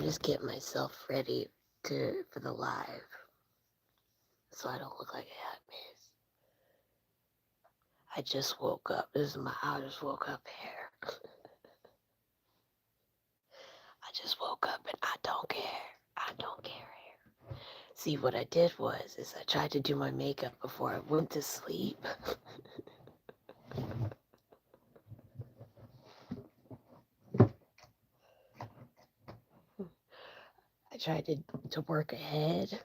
just get myself ready for the live so I don't look like a hot mess. I just woke up. This is I just woke up hair. I just woke up and I don't care. I don't care hair. See, what I did is I tried to do my makeup before I went to sleep. I tried to work ahead,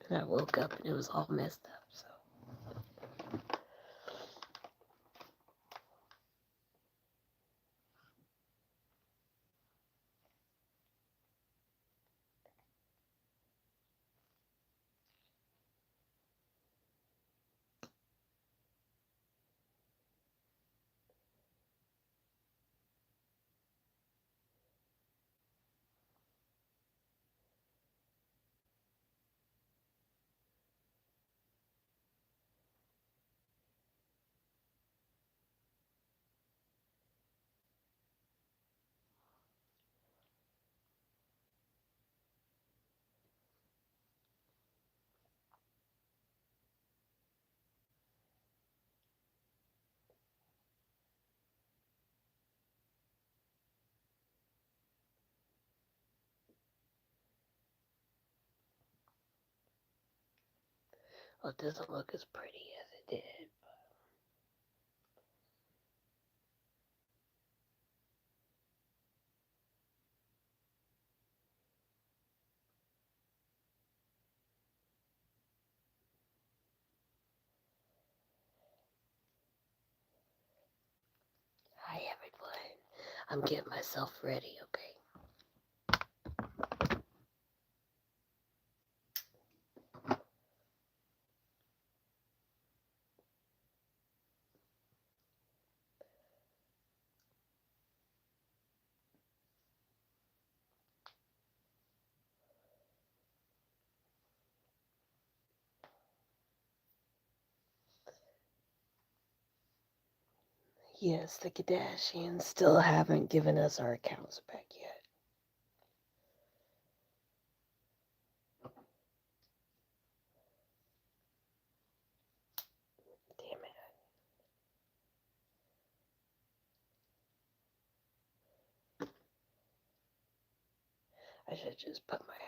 and I woke up and it was all messed up, so. Well, it doesn't look as pretty as it did. Hi, everyone. I'm getting myself ready, okay? Yes, the Kardashians still haven't given us our accounts back yet. Damn it. I should just put my hat on.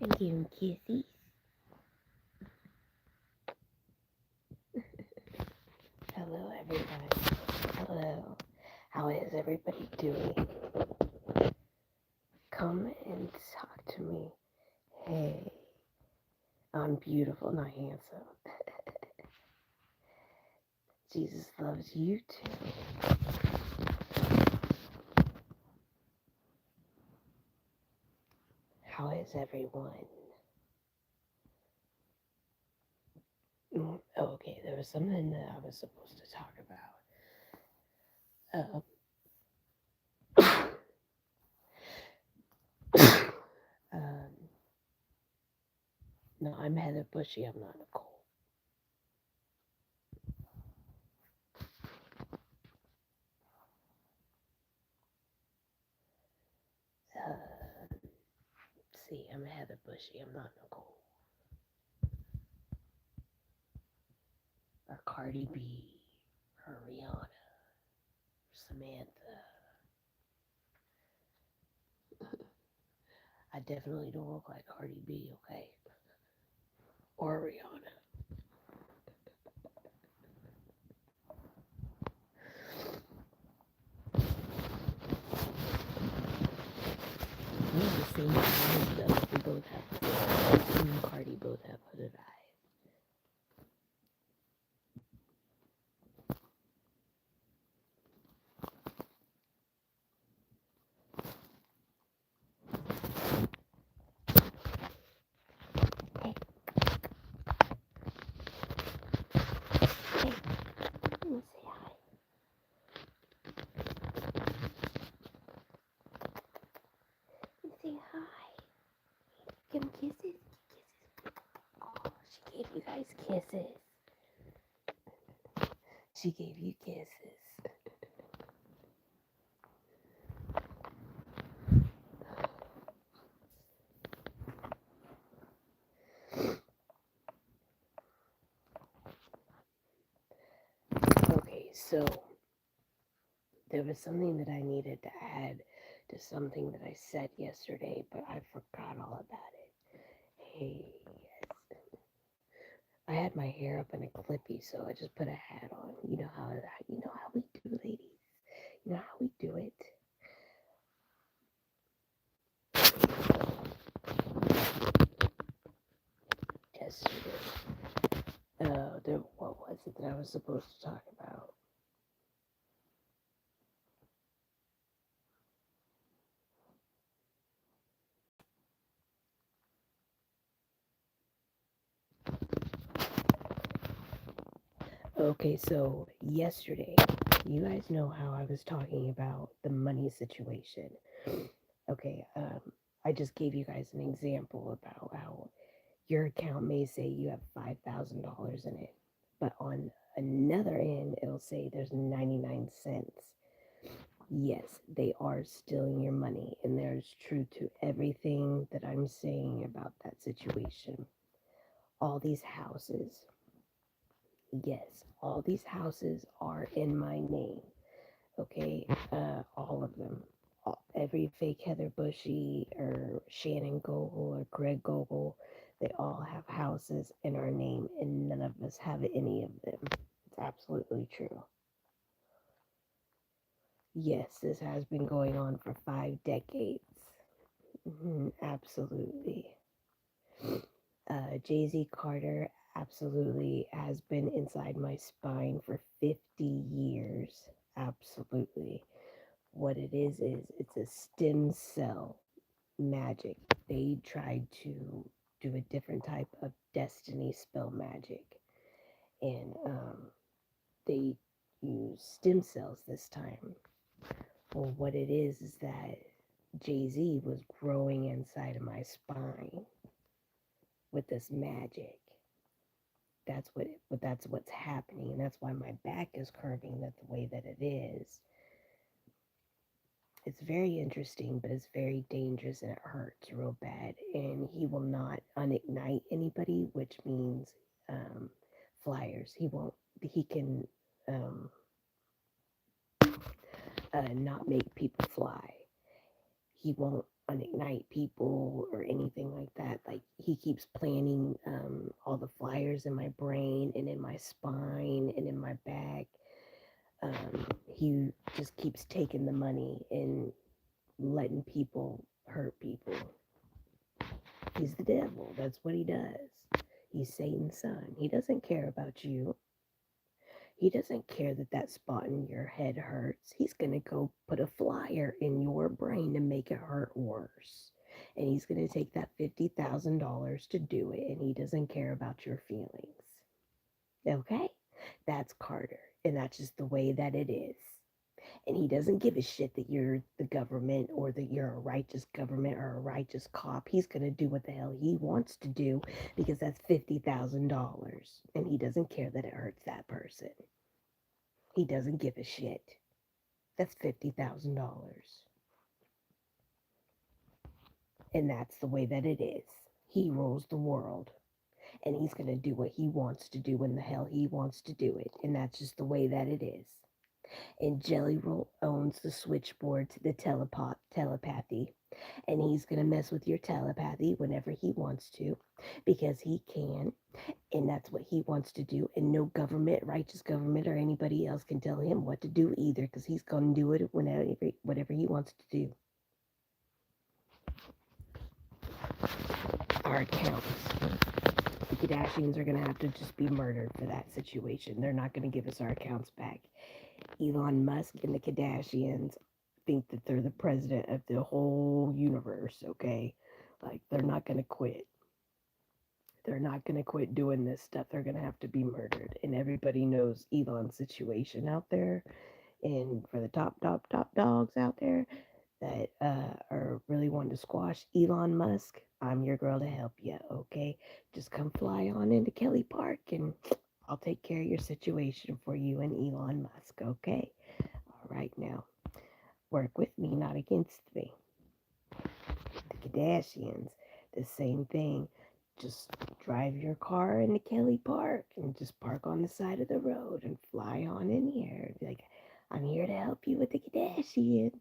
And give him kisses. Hello, everybody. Hello. How is everybody doing? Come and talk to me. Hey, I'm beautiful, not handsome. Jesus loves you too. How is everyone? Okay, there was something that I was supposed to talk about. No, I'm Heather Bushy. I'm not Nicole. See, I'm Heather Bushy. I'm not Nicole. Or Cardi B. Or Rihanna. Or Samantha. I definitely don't look like Cardi B, okay? Or Rihanna. We're the same eyes though. We both have me and Cardi both have hooded eyes. gave you guys kisses. She gave you kisses. Okay, so there was something that I needed to add to something that I said yesterday, but I forgot all about it. Hey, yes. I had my hair up in a clippy, so I just put a hat on. You know how we do, ladies. You know how we do it. Yesterday, what was it that I was supposed to talk about? Okay, so yesterday, you guys know how I was talking about the money situation. Okay, I just gave you guys an example about how your account may say you have $5,000 in it, but on another end, it'll say there's 99 cents. Yes, they are stealing your money, and there's truth to everything that I'm saying about that situation. All these houses, yes, all these houses are in my name. Okay, all of them. Every fake Heather Bushy or Shannon Gogol or Greg Gogol, they all have houses in our name, and none of us have any of them. It's absolutely true. Yes, this has been going on for 5 decades. Absolutely. Jay-Z Carter absolutely has been inside my spine for 50 years. Absolutely. What it is it's a stem cell magic. They tried to do a different type of destiny spell magic, and they use stem cells this time. Well, what it is that Jay-Z was growing inside of my spine with this magic. That's what's happening, and that's why my back is curving that the way that it is. It's very interesting, but it's very dangerous and it hurts real bad. And he will not unignite anybody, which means flyers. He won't. He can um, not make people fly. He won't unignite people or anything like that. Like he keeps planting all the flyers in my brain and in my spine and in my back. He just keeps taking the money and letting people hurt people. He's the devil. That's what he does. He's Satan's son. He doesn't care about you. He doesn't care that that spot in your head hurts. He's going to go put a flyer in your brain to make it hurt worse. And he's going to take that $50,000 to do it. And he doesn't care about your feelings. Okay? That's Carter. And that's just the way that it is. And he doesn't give a shit that you're the government or that you're a righteous government or a righteous cop. He's going to do what the hell he wants to do because that's $50,000. And he doesn't care that it hurts that person. He doesn't give a shit. That's $50,000. And that's the way that it is. He rules the world. And he's going to do what he wants to do when the hell he wants to do it. And that's just the way that it is. And Jelly Roll owns the switchboard to the telepathy. And he's going to mess with your telepathy whenever he wants to because he can. And that's what he wants to do. And no government, righteous government, or anybody else can tell him what to do either because he's going to do it whatever he wants to do. Our accounts. The Kardashians are going to have to just be murdered for that situation. They're not going to give us our accounts back. Elon Musk and the Kardashians think that they're the president of the whole universe, okay? Like, they're not going to quit. They're not going to quit doing this stuff. They're going to have to be murdered. And everybody knows Elon's situation out there. And for the top dogs out there, that are really wanting to squash Elon Musk, I'm your girl to help you, okay? Just come fly on into Kelly Park and I'll take care of your situation for you and Elon Musk, okay? All right, now, work with me, not against me. The Kardashians, the same thing. Just drive your car into Kelly Park and just park on the side of the road and fly on in here. Be like, I'm here to help you with the Kardashians.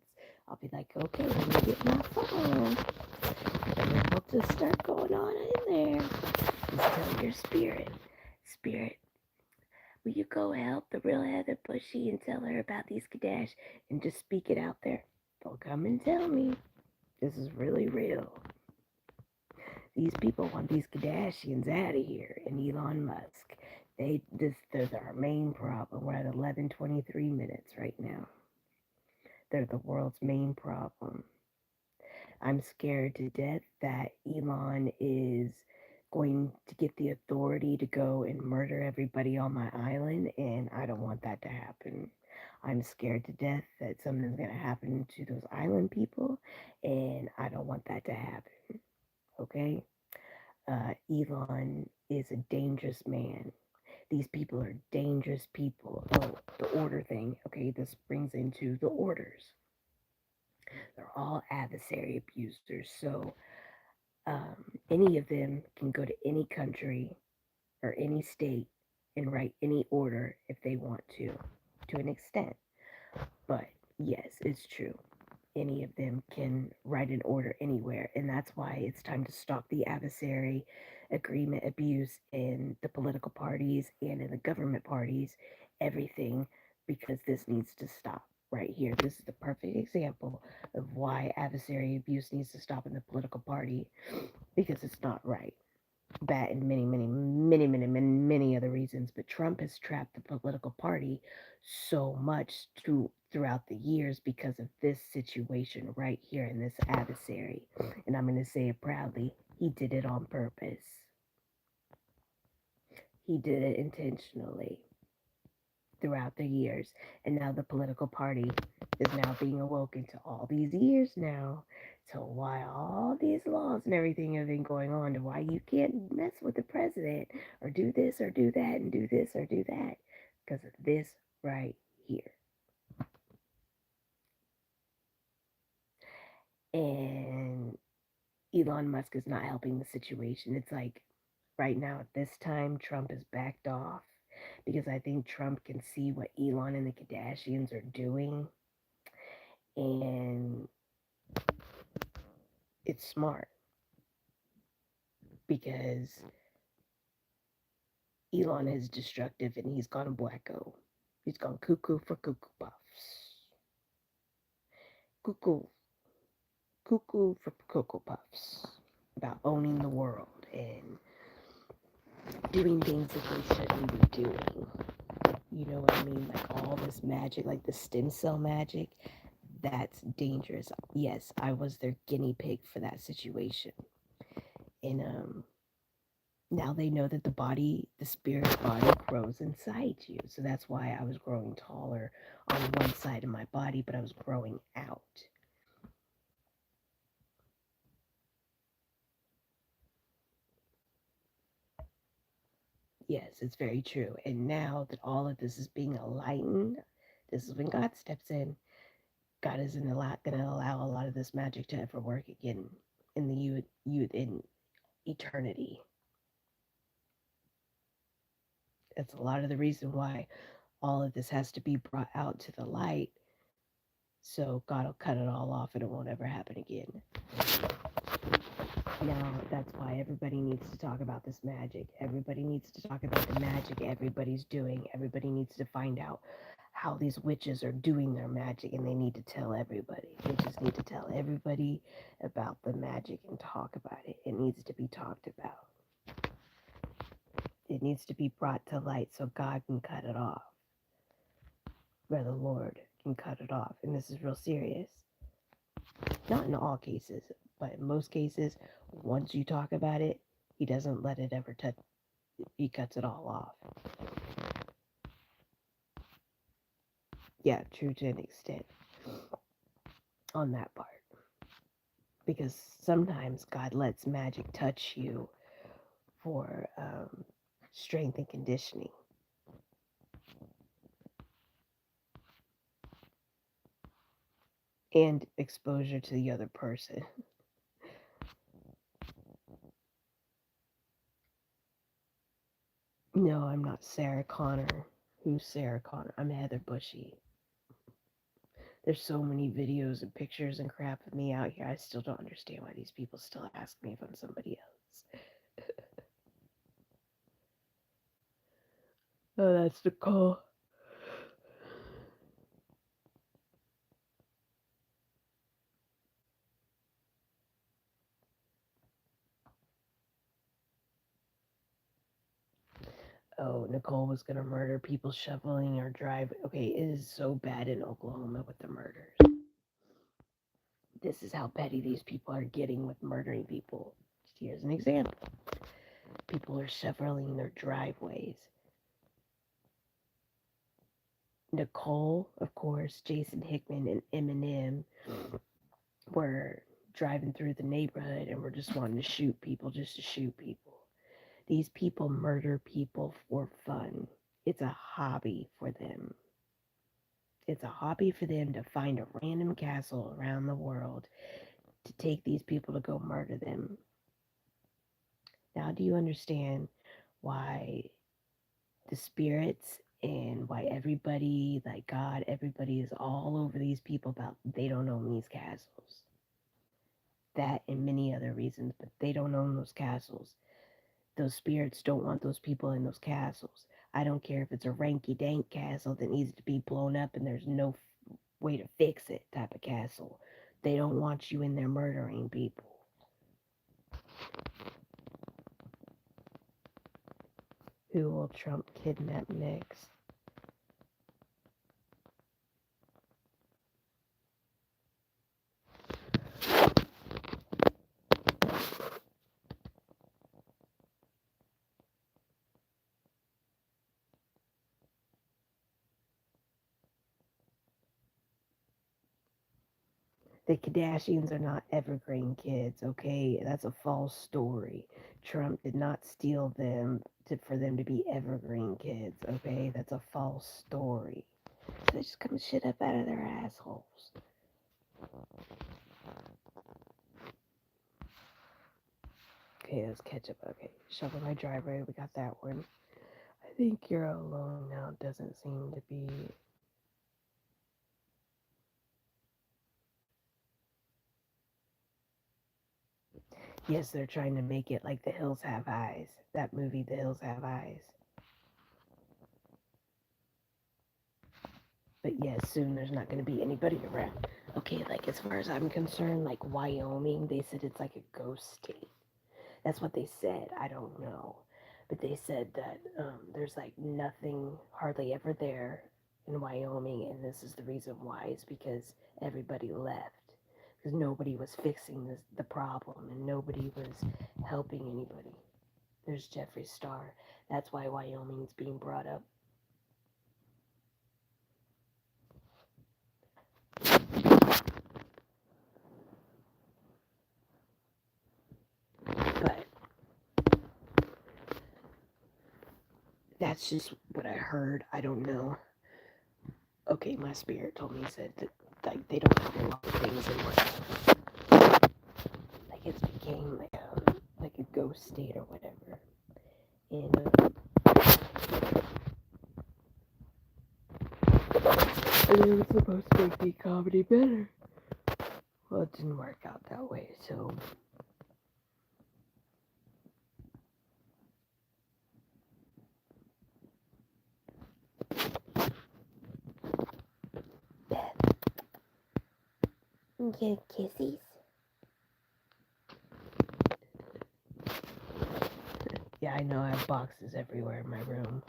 I'll be like, okay, let me get my phone. And then we'll just start going on in there. Just tell your spirit, will you go help the real Heather Bushy and tell her about these Kardashians and just speak it out there? They'll come and tell me. This is really real. These people want these Kardashians out of here and Elon Musk. They're our main problem. We're at 11:23 minutes right now. They're the world's main problem. I'm scared to death that Elon is going to get the authority to go and murder everybody on my island, and I don't want that to happen. I'm scared to death that something's going to happen to those island people, and I don't want that to happen. Okay? Elon is a dangerous man. These people are dangerous people. Oh, the order thing. Okay, this brings into the orders. They're all adversary abusers. So any of them can go to any country or any state and write any order if they want to an extent. But yes, it's true. Any of them can write an order anywhere. And that's why it's time to stop the adversary agreement abuse in the political parties and in the government parties, everything, because this needs to stop right here. This is the perfect example of why adversary abuse needs to stop in the political party because it's not right. That and many other reasons. But Trump has trapped the political party so much throughout the years because of this situation right here in this adversary. And I'm going to say it proudly. He did it on purpose. He did it intentionally throughout the years. And now the political party is now being awoken to all these years now. So why all these laws and everything have been going on to why you can't mess with the president or do this or do that and do this or do that because of this right here. And Elon Musk is not helping the situation. It's like right now at this time, Trump has backed off because I think Trump can see what Elon and the Kardashians are doing. And it's smart because Elon is destructive and he's gone wacko. He's gone cuckoo for cuckoo puffs. Cuckoo, cuckoo for cocoa puffs. About owning the world and doing things that they shouldn't be doing. You know what I mean? Like all this magic, like the stem cell magic, that's dangerous. Yes, I was their guinea pig for that situation. And now they know that the spirit body grows inside you. So that's why I was growing taller on one side of my body, but I was growing out. Yes, it's very true. And now that all of this is being enlightened, this is when God steps in. God isn't going to allow a lot of this magic to ever work again in the youth in eternity. That's a lot of the reason why all of this has to be brought out to the light. So God will cut it all off and it won't ever happen again. Now, that's why everybody needs to talk about this magic. Everybody needs to talk about the magic everybody's doing. Everybody needs to find out how these witches are doing their magic, and they need to tell everybody. They just need to tell everybody about the magic and talk about it. It needs to be talked about. It needs to be brought to light so God can cut it off. Where the Lord can cut it off. And this is real serious. Not in all cases, but in most cases, once you talk about it, he doesn't let it ever touch. He cuts it all off. Yeah, true to an extent. on that part. Because sometimes God lets magic touch you for strength and conditioning. And exposure to the other person. No, I'm not Sarah Connor. Who's Sarah Connor? I'm Heather Bushy. There's so many videos and pictures and crap of me out here. I still don't understand why these people still ask me if I'm somebody else. Oh, that's Nicole. Oh, Nicole was gonna murder people shoveling her driveway. Okay, it is so bad in Oklahoma with the murders. This is how petty these people are getting with murdering people. Here's an example. People are shoveling their driveways. Nicole, of course, Jason Hickman, and Eminem were driving through the neighborhood and were just wanting to shoot people just to shoot people. These people murder people for fun. It's a hobby for them. It's a hobby for them to find a random castle around the world to take these people to go murder them. Now, do you understand why the spirits and why everybody, like God, everybody is all over these people about they don't own these castles? That and many other reasons, but they don't own those castles. Those spirits don't want those people in those castles. I don't care if it's a ranky dank castle that needs to be blown up and there's no way to fix it type of castle. They don't want you in there murdering people. Who will Trump kidnap next? The Kardashians are not evergreen kids, okay? That's a false story. Trump did not steal them for them to be evergreen kids, okay? That's a false story. So they just come shit up out of their assholes. Okay, let's catch up. Okay, shovel my driveway. We got that one. I think you're alone now. Doesn't seem to be. Yes, they're trying to make it like The Hills Have Eyes. That movie, The Hills Have Eyes. But yes, soon there's not going to be anybody around. Okay, like as far as I'm concerned, like Wyoming, they said it's like a ghost state. That's what they said. I don't know. But they said that there's like nothing hardly ever there in Wyoming. And this is the reason why is because everybody left. Because nobody was fixing the problem and nobody was helping anybody. There's Jeffree Star. That's why Wyoming's being brought up. But that's just what I heard. I don't know. Okay, my spirit told me said that like they don't have a lot of things in life. Like it's became like a ghost state or whatever. And it was supposed to make the comedy better. Well, it didn't work out that way. So get kissies. Yeah, I know. I have boxes everywhere in my room.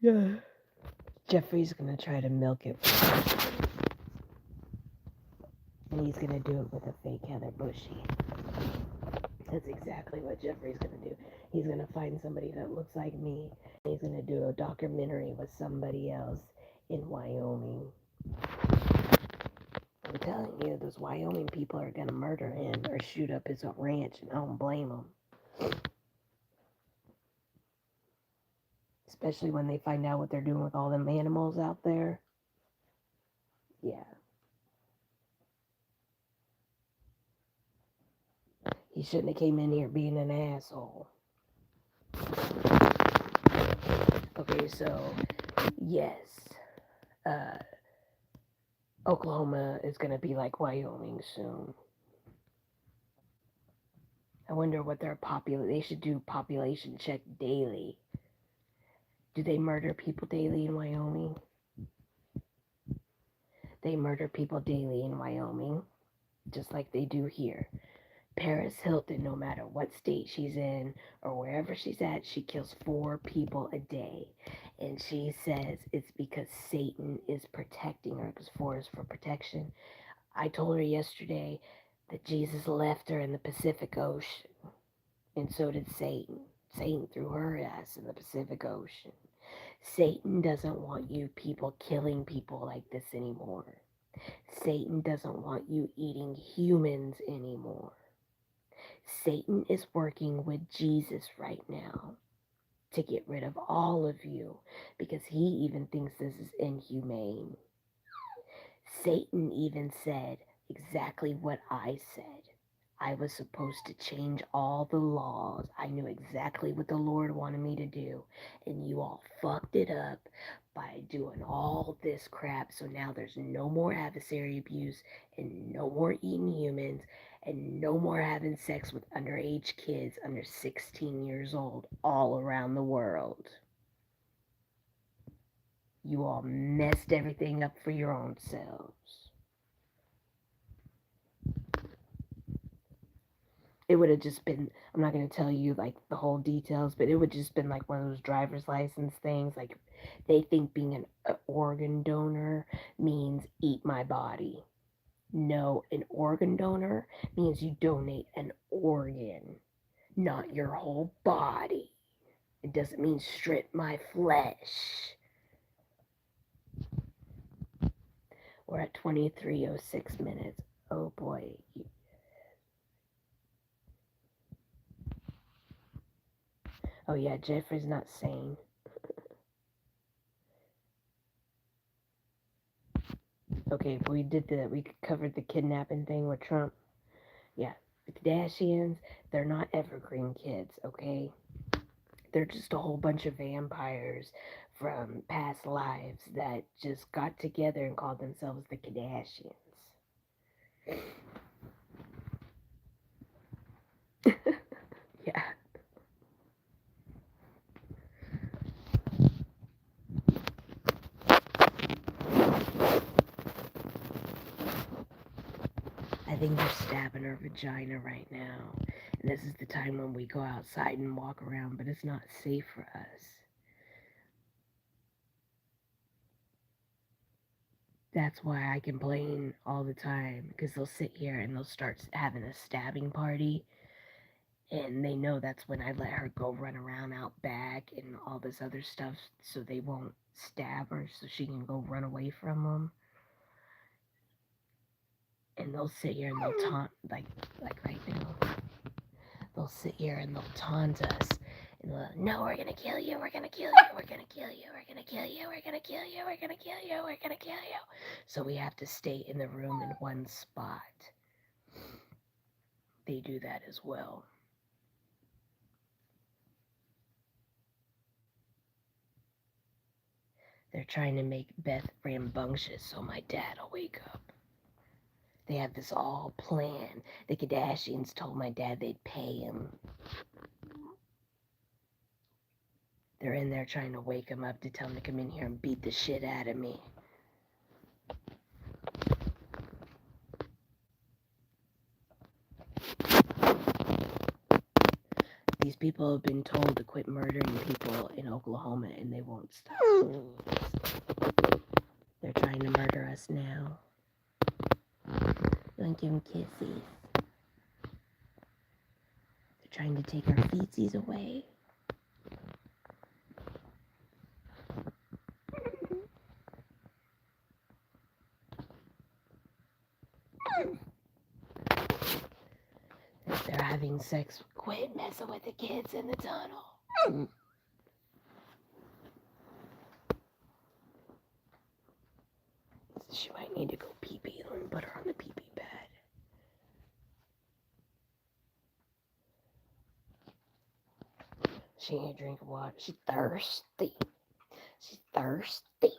Yeah. Jeffrey's gonna try to milk it, and he's gonna do it with a fake Heather Bushy. That's exactly what Jeffrey's going to do. He's going to find somebody that looks like me. He's going to do a documentary with somebody else in Wyoming. I'm telling you, those Wyoming people are going to murder him or shoot up his ranch, and I don't blame them. Especially when they find out what they're doing with all them animals out there. Yeah. He shouldn't have came in here being an asshole. Okay, so, yes. Oklahoma is going to be like Wyoming soon. I wonder what their they should do population check daily. Do they murder people daily in Wyoming? They murder people daily in Wyoming, just like they do here. Paris Hilton, no matter what state she's in or wherever she's at, she kills 4 people a day. And she says it's because Satan is protecting her, because 4 is for protection. I told her yesterday that Jesus left her in the Pacific Ocean, and so did Satan. Satan threw her ass in the Pacific Ocean. Satan doesn't want you people killing people like this anymore. Satan doesn't want you eating humans anymore. Satan is working with Jesus right now to get rid of all of you because he even thinks this is inhumane. Satan even said exactly what I said. I was supposed to change all the laws. I knew exactly what the Lord wanted me to do. And you all fucked it up by doing all this crap. So now there's no more adversary abuse and no more eating humans and no more having sex with underage kids under 16 years old all around the world. You all messed everything up for your own selves. It would have just been, I'm not going to tell you like the whole details, but it would just been like one of those driver's license things. Like they think being an organ donor means eat my body. No, an organ donor means you donate an organ, not your whole body. It doesn't mean strip my flesh. We're at 23:06 minutes. Oh boy. Oh yeah, Jeffrey's not sane. Okay, we covered the kidnapping thing with Trump. Yeah, the Kardashians, they're not evergreen kids, okay? They're just a whole bunch of vampires from past lives that just got together and called themselves the Kardashians. Yeah. I think they're stabbing her vagina right now. And this is the time when we go outside and walk around, but it's not safe for us. That's why I complain all the time, because they'll sit here and they'll start having a stabbing party, and they know that's when I let her go run around out back and all this other stuff so they won't stab her so she can go run away from them. And they'll sit here and they'll taunt, like right now, they'll sit here and they'll taunt us. And they'll, no, we're gonna kill you, we're gonna kill you, we're gonna kill you, we're gonna kill you, we're gonna kill you, we're gonna kill you, we're gonna kill you. So we have to stay in the room in one spot. They do that as well. They're trying to make Beth rambunctious so my dad will wake up. They have this all planned. The Kardashians told my dad they'd pay him. They're in there trying to wake him up to tell him to come in here and beat the shit out of me. These people have been told to quit murdering people in Oklahoma and they won't stop. They're trying to murder us now. Don't give them kisses. trying to take our feces away. If they're having sex, quit messing with the kids in the tunnel. She might need to go pee-pee. Let me put her on the pee-pee pad. She ain't drinking water. She's thirsty. She's thirsty.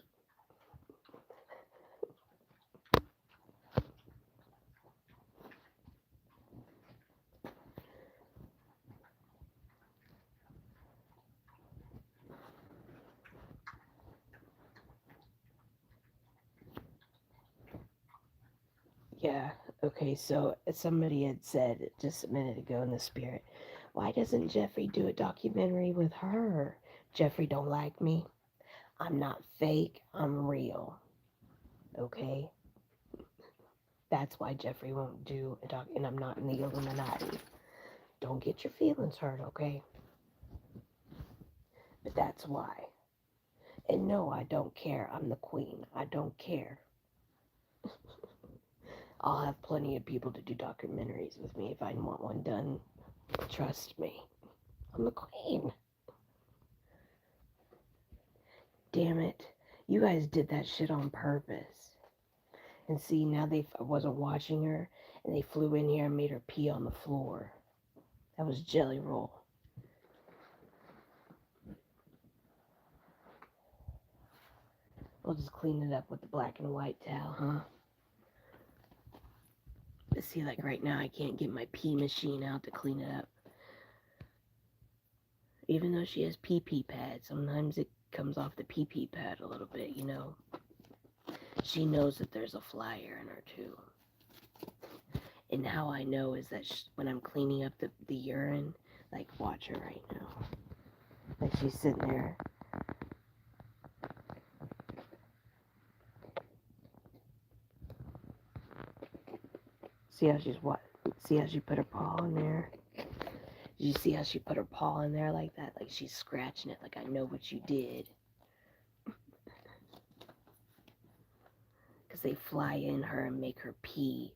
Yeah, okay, so somebody had said just a minute ago in the spirit, why doesn't Jeffrey do a documentary with her? Jeffrey don't like me. I'm not fake, I'm real. Okay? That's why Jeffrey won't do a doc, and I'm not in the Illuminati. Don't get your feelings hurt, okay? But that's why. And no, I don't care. I'm the queen. I don't care. I'll have plenty of people to do documentaries with me if I want one done. Trust me. I'm the queen. Damn it. You guys did that shit on purpose. And see, now I wasn't watching her, and they flew in here and made her pee on the floor. That was Jelly Roll. We'll just clean it up with the black and white towel, huh? But see, like right now, I can't get my pee machine out to clean it up. Even though she has pee-pee pads, sometimes it comes off the pee-pee pad a little bit, you know. She knows that there's a flyer in her, too. And how I know is that when I'm cleaning up the urine, like, watch her right now. Like, she's sitting there. See how see how she put her paw in there? Did you see how she put her paw in there like that? Like she's scratching it, like I know what you did. Because they fly in her and make her pee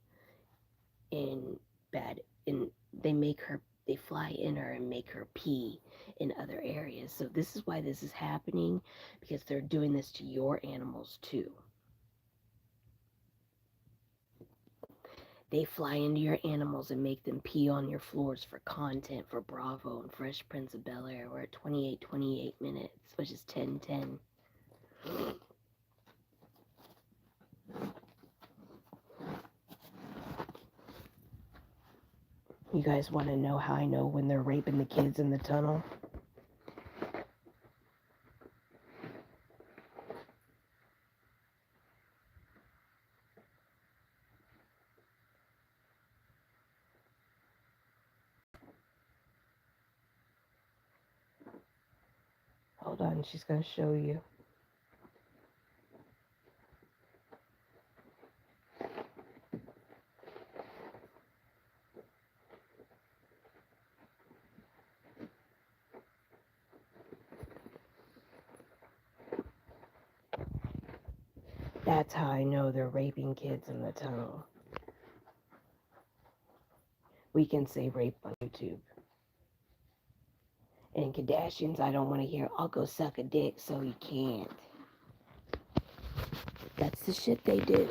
they fly in her and make her pee in other areas. So this is why this is happening, because they're doing this to your animals too. They fly into your animals and make them pee on your floors for content for Bravo and Fresh Prince of Bel-Air. We're at 28 minutes, which is 10:10. You guys want to know how I know when they're raping the kids in the tunnel? Hold on, she's going to show you. That's how I know they're raping kids in the tunnel. We can say rape on YouTube. And Kardashians, I don't want to hear, I'll go suck a dick, so you can't. That's the shit they do.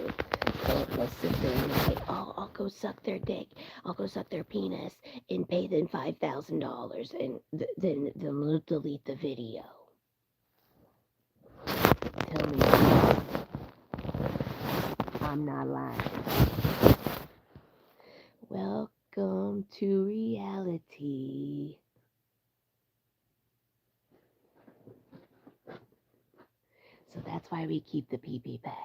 They'll sit there and say, oh, I'll go suck their dick. I'll go suck their penis and pay them $5,000. And then they'll delete the video. Tell me I'm not lying. Welcome to reality. So that's why we keep the pee-pee pads.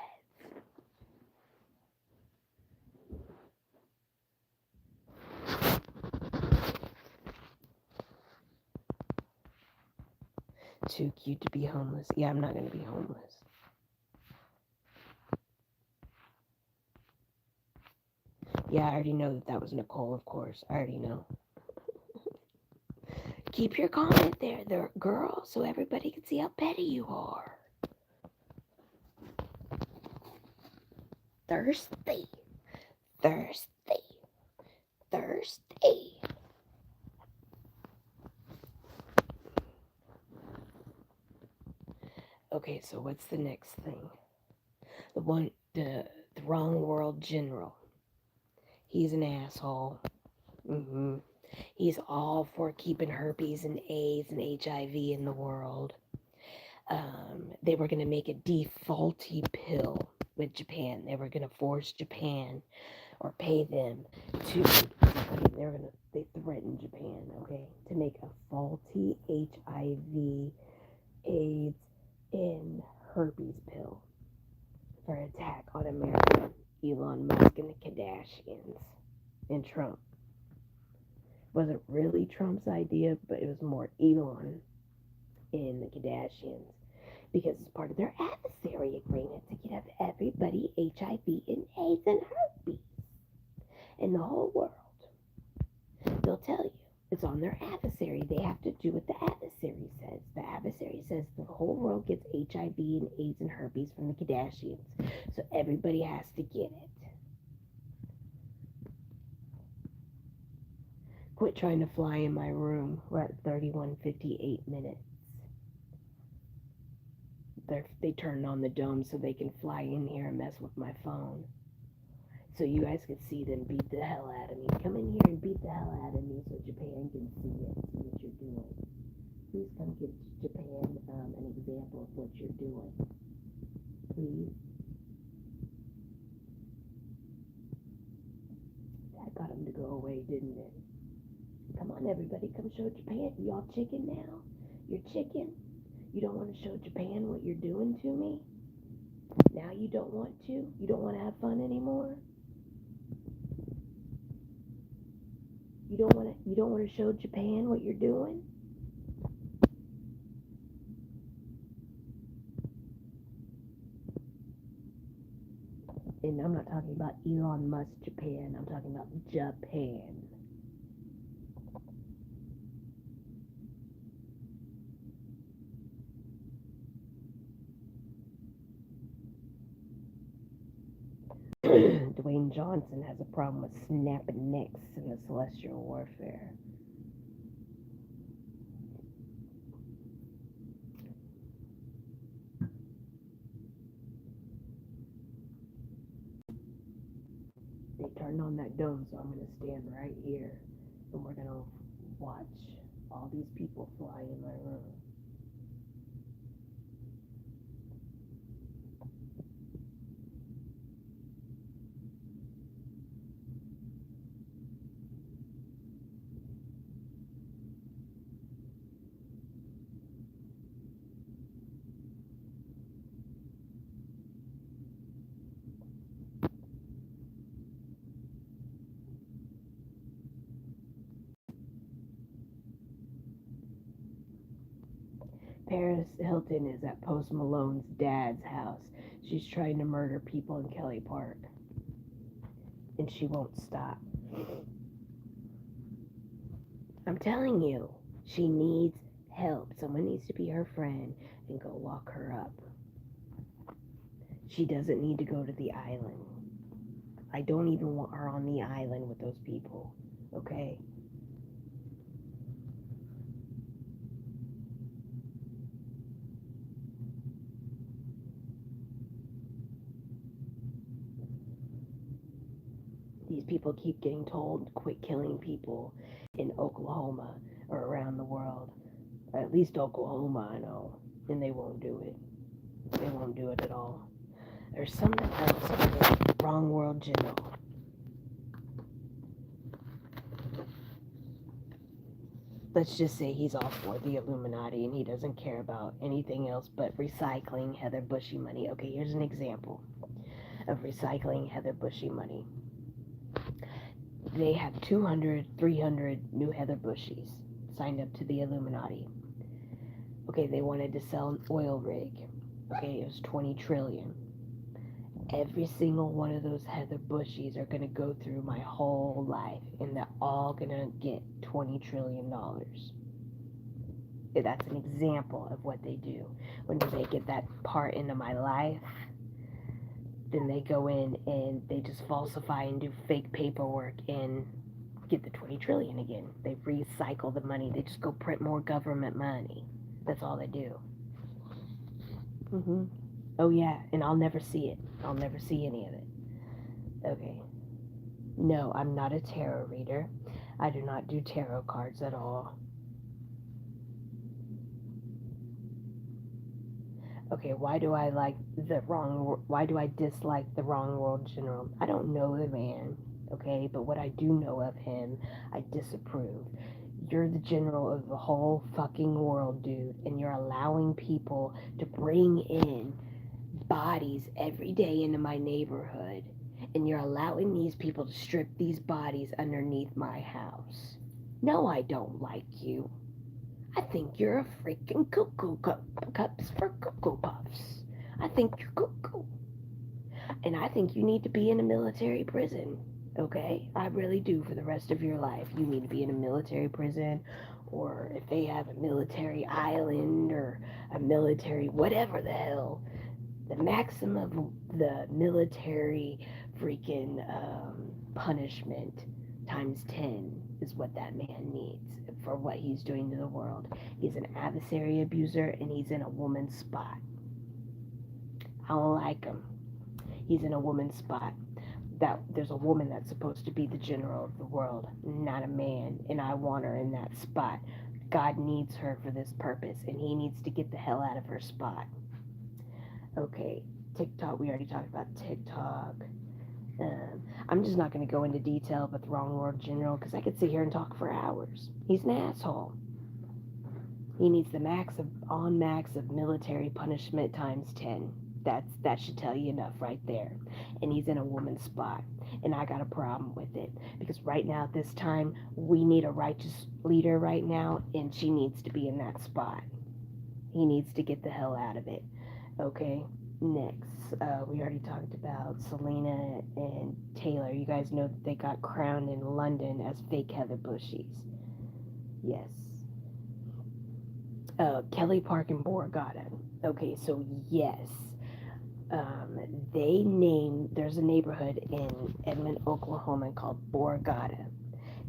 Too cute to be homeless. Yeah, I'm not going to be homeless. Yeah, I already know that was Nicole, of course. I already know. Keep your comment there, girl, so everybody can see how petty you are. Thirsty. Thirsty. Thirsty. Okay, so what's the next thing? The wrong world general. He's an asshole. He's all for keeping herpes and AIDS and HIV in the world. They were going to make a defaulty pill with Japan. They were going to force Japan or pay them to, they threatened Japan, okay, to make a faulty HIV, AIDS, and herpes pill for attack on America, Elon Musk and the Kardashians, and Trump. It wasn't really Trump's idea, but it was more Elon and the Kardashians, because it's part of their adversary agreement to get everybody HIV and AIDS and herpes in the whole world. They'll tell you it's on their adversary. They have to do what the adversary says. The adversary says the whole world gets HIV and AIDS and herpes from the Kardashians, so everybody has to get it. Quit trying to fly in my room. We're at 31:58 minutes. They turned on the dome so they can fly in here and mess with my phone. So you guys can see them beat the hell out of me. Come in here and beat the hell out of me so Japan can see it, see what you're doing. Please come give Japan an example of what you're doing. Please. That got him to go away, didn't it? Come on, everybody, come show Japan. Y'all chicken now? You're chicken? You don't want to show Japan what you're doing to me? Now you don't want to? You don't want to have fun anymore? You don't want to show Japan what you're doing? And I'm not talking about Elon Musk Japan. I'm talking about Japan. Dwayne Johnson has a problem with snapping necks in the celestial warfare. They turned on that dome, so I'm going to stand right here and we're going to watch all these people fly in my room. Paris Hilton is at Post Malone's dad's house. She's trying to murder people in Kelly Park. And she won't stop. I'm telling you, she needs help. Someone needs to be her friend and go lock her up. She doesn't need to go to the island. I don't even want her on the island with those people. Okay? These people keep getting told quit killing people in Oklahoma or around the world. At least Oklahoma, I know. And they won't do it. They won't do it at all. There's something else. Wrong world general. Let's just say he's all for the Illuminati and he doesn't care about anything else but recycling Heather Bushy money. Okay, here's an example of recycling Heather Bushy money. They have 200, 300 new Heather Bushies signed up to the Illuminati. Okay, they wanted to sell an oil rig. Okay, it was 20 trillion. Every single one of those Heather Bushies are going to go through my whole life, and they're all going to get $20 trillion. That's an example of what they do. When they get that part into my life, then they go in and they just falsify and do fake paperwork and get the 20 trillion again. They recycle the money. They just go print more government money. That's all they do. Oh yeah, and I'll never see it. I'll never see any of it. Okay. No, I'm not a tarot reader. I do not do tarot cards at all. Okay, why do I dislike the wrong world general? I don't know the man, okay, but what I do know of him, I disapprove. You're the general of the whole fucking world, dude, and you're allowing people to bring in bodies every day into my neighborhood, and you're allowing these people to strip these bodies underneath my house. No, I don't like you. I think you're a freaking cups for Cocoa Puffs. I think you're cuckoo. And I think you need to be in a military prison. Okay? I really do for the rest of your life. You need to be in a military prison, or if they have a military island or a military whatever the hell, the maximum of the military freaking punishment times 10 is what that man needs for what he's doing to the world. He's an adversary abuser and he's in a woman's spot. I don't like him. He's in a woman's spot. That there's a woman that's supposed to be the general of the world, not a man, and I want her in that spot. God needs her for this purpose, and he needs to get the hell out of her spot. Okay, TikTok, we already talked about TikTok. I'm just not going to go into detail about the wrong world general because I could sit here and talk for hours. He's an asshole. He needs the max of military punishment times 10. That should tell you enough right there. And he's in a woman's spot. And I got a problem with it. Because right now at this time, we need a righteous leader right now, and she needs to be in that spot. He needs to get the hell out of it. Okay? Next, we already talked about Selena and Taylor. You guys know that they got crowned in London as fake Heather Busheys. Yes. Kelly Park and Borgata. Okay, so yes. There's a neighborhood in Edmond, Oklahoma called Borgata.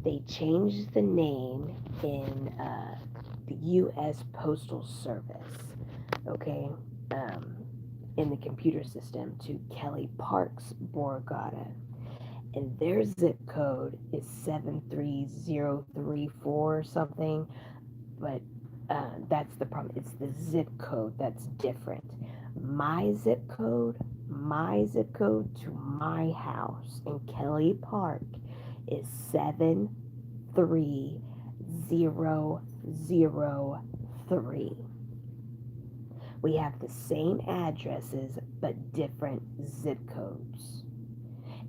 They changed the name in the U.S. Postal Service, okay, in the computer system to Kelly Park's Borgata. And their zip code is 73034 or something, but that's the problem. It's the zip code that's different. My zip code to my house in Kelly Park is 73003. We have the same addresses but different zip codes.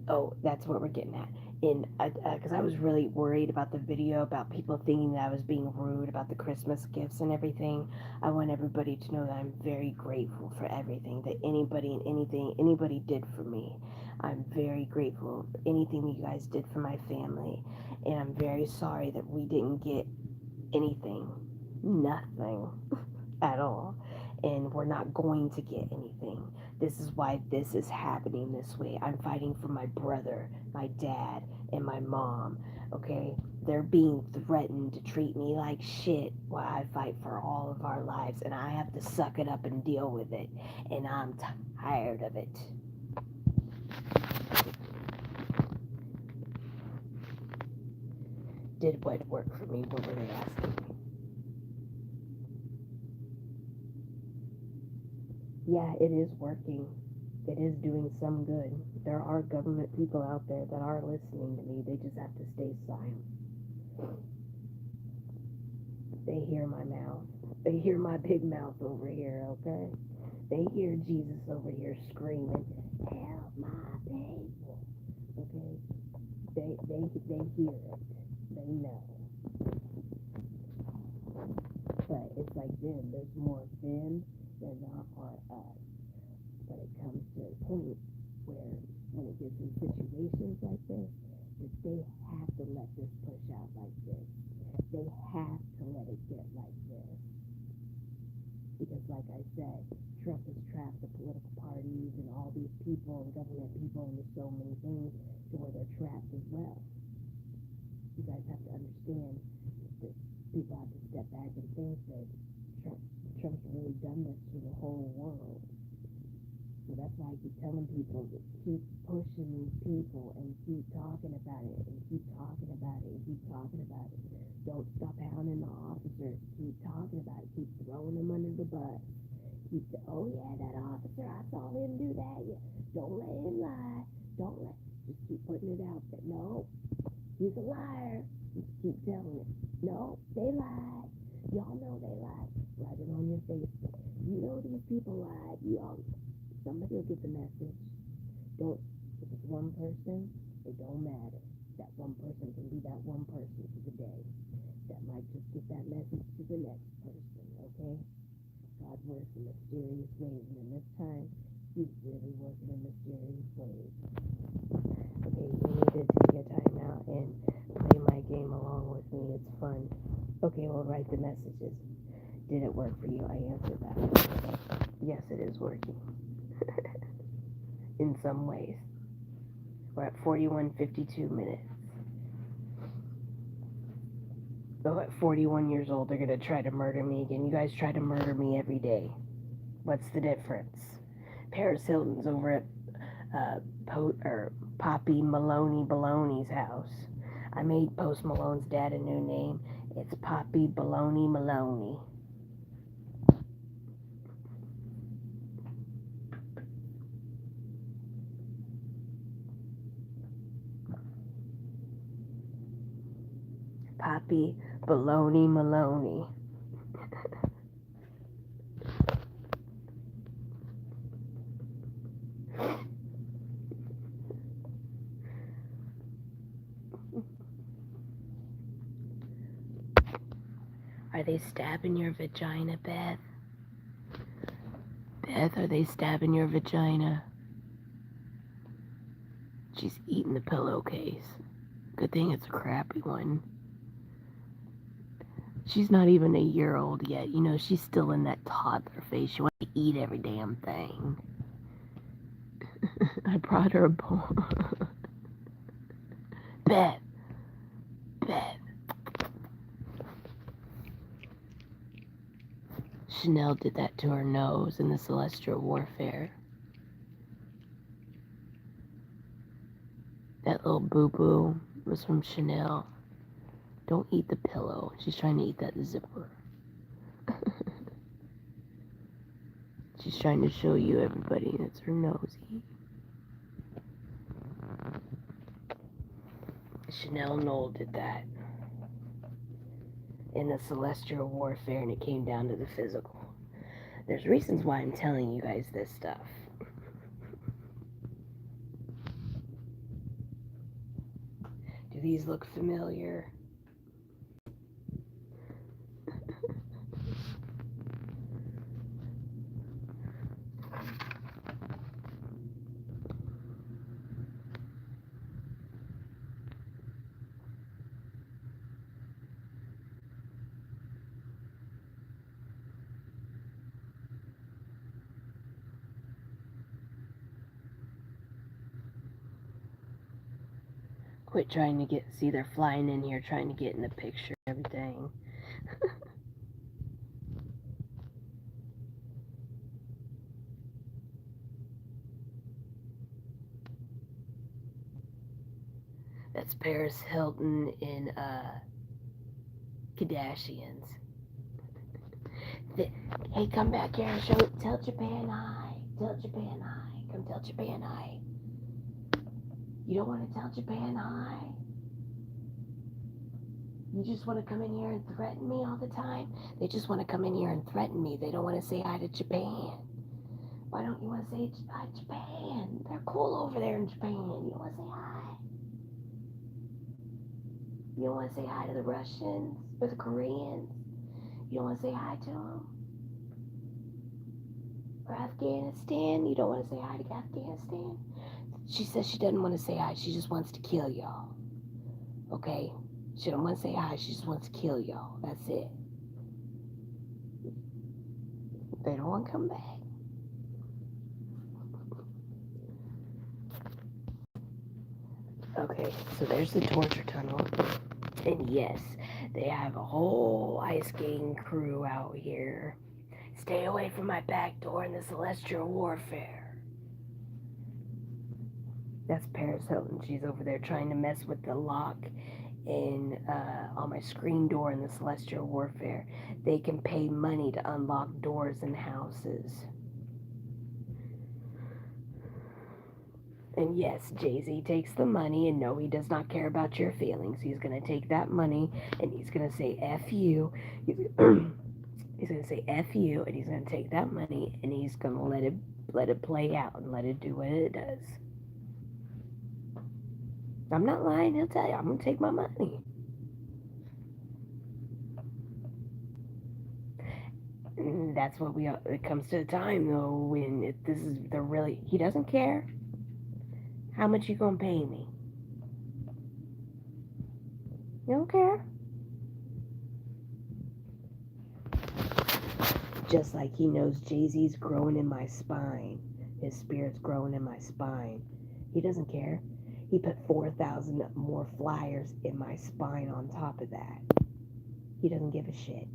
Oh, that's what we're getting at. Because I was really worried about the video about people thinking that I was being rude about the Christmas gifts and everything. I want everybody to know that I'm very grateful for everything that anybody and anything anybody did for me. I'm very grateful for anything that you guys did for my family, and I'm very sorry that we didn't get anything, nothing at all, and we're not going to get anything. This is why this is happening this way. I'm fighting for my brother, my dad, and my mom, okay? They're being threatened to treat me like shit while I fight for all of our lives, and I have to suck it up and deal with it, and I'm tired of it. Did what work for me? What were they asking me? Yeah, it is working. It is doing some good. There are government people out there that are listening to me. They just have to stay silent. They hear my mouth. They hear my big mouth over here, okay? They hear Jesus over here screaming, "Help my people." Okay? They hear it. They know. But it's like them. There's more them than there are us. But it comes to a point where when it gets in situations like this, that they have to let this push out like this. They have to let it get like this. Because like I said, Trump has trapped the political parties and all these people and government people into so many things to where they're trapped as well. You guys have to understand that people have to step back and think that Trump's really done this to the whole world. So that's why I keep telling people to keep pushing these people and keep talking about it and keep talking about it and keep talking about it. Don't stop hounding the officers. Keep talking about it. Keep throwing them under the bus. Keep saying, oh yeah, that officer, I saw him do that. Yeah. Don't let him lie. Just keep putting it out there. No, he's a liar. Just keep telling it. No, they lied. Y'all know they lied. Write it on your Facebook. You know these people lied. Somebody will get the message. If it's one person, it don't matter. That one person can be that one person for the day. That might just get that message to the next person, okay? God works in mysterious ways, and in this time, he's really working in mysterious ways. Okay, you need to take a time out and play my game along with me. It's fun. Okay, we'll write the messages. Did it work for you? I answered that. Yes, it is working. In some ways. We're at 41:52 minutes. So at 41 years old, they're going to try to murder me again. You guys try to murder me every day. What's the difference? Paris Hilton's over at Poppy Maloney Baloney's house. I made Post Malone's dad a new name. It's Poppy Baloney Maloney. Poppy Baloney Maloney. Are they stabbing your vagina, Beth? Beth, are they stabbing your vagina? She's eating the pillowcase. Good thing it's a crappy one. She's not even a year old yet. You know, she's still in that toddler phase. She wants to eat every damn thing. I brought her a bowl. Beth. Chanel did that to her nose in the Celestial Warfare. That little boo-boo was from Chanel. Don't eat the pillow. She's trying to eat that zipper. She's trying to show you everybody that's her nosy. Chanel Knoll did that in the Celestial Warfare, and it came down to the physical. There's reasons why I'm telling you guys this stuff. Do these look familiar? Quit trying to see they're flying in here trying to get in the picture and everything. That's Paris Hilton in Kardashians. Hey, come back here and tell Japan hi. Tell Japan hi. Come tell Japan hi. You don't want to tell Japan hi? You just want to come in here and threaten me all the time? They just want to come in here and threaten me. They don't want to say hi to Japan. Why don't you want to say hi to Japan? They're cool over there in Japan. You don't want to say hi? You don't want to say hi to the Russians or the Koreans? You don't want to say hi to them? Or Afghanistan? You don't want to say hi to Afghanistan? She says she doesn't want to say hi. She just wants to kill y'all. Okay? She don't want to say hi. She just wants to kill y'all. That's it. They don't want to come back. Okay, so there's the torture tunnel. And yes, they have a whole ice skating crew out here. Stay away from my back door in the celestial warfare. That's Paris Hilton. She's over there trying to mess with the lock on my screen door in the celestial warfare. They can pay money to unlock doors in houses. And yes, Jay-Z takes the money, and no, he does not care about your feelings. He's going to take that money, and he's going to say F you. He's going to say F you, and he's going to take that money, and he's going to let it play out and let it do what it does. I'm not lying. He'll tell you, I'm going to take my money. And that's what it comes to the time, though, when he doesn't care. How much you going to pay me? You don't care. Just like he knows Jay-Z's growing in my spine. His spirit's growing in my spine. He doesn't care. He put 4,000 more flyers in my spine on top of that. He doesn't give a shit.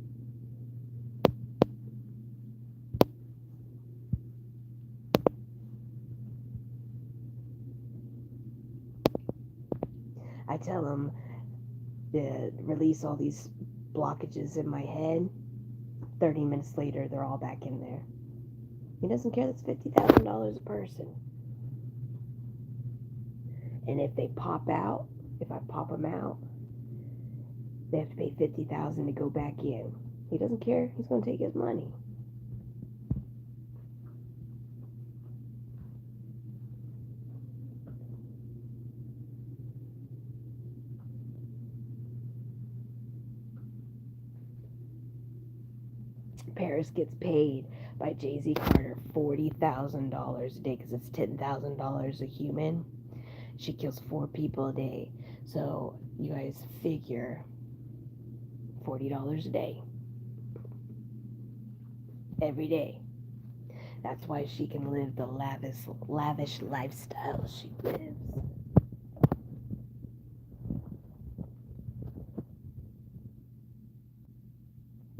I tell him to release all these blockages in my head. 30 minutes later, they're all back in there. He doesn't care. That's $50,000 a person. And if they pop out, if I pop them out, they have to pay $50,000 to go back in. He doesn't care. He's going to take his money. Paris gets paid by Jay-Z Carter $40,000 a day because it's $10,000 a human. She kills 4 people a day. So you guys figure $40 a day. Every day. That's why she can live the lavish lifestyle she lives.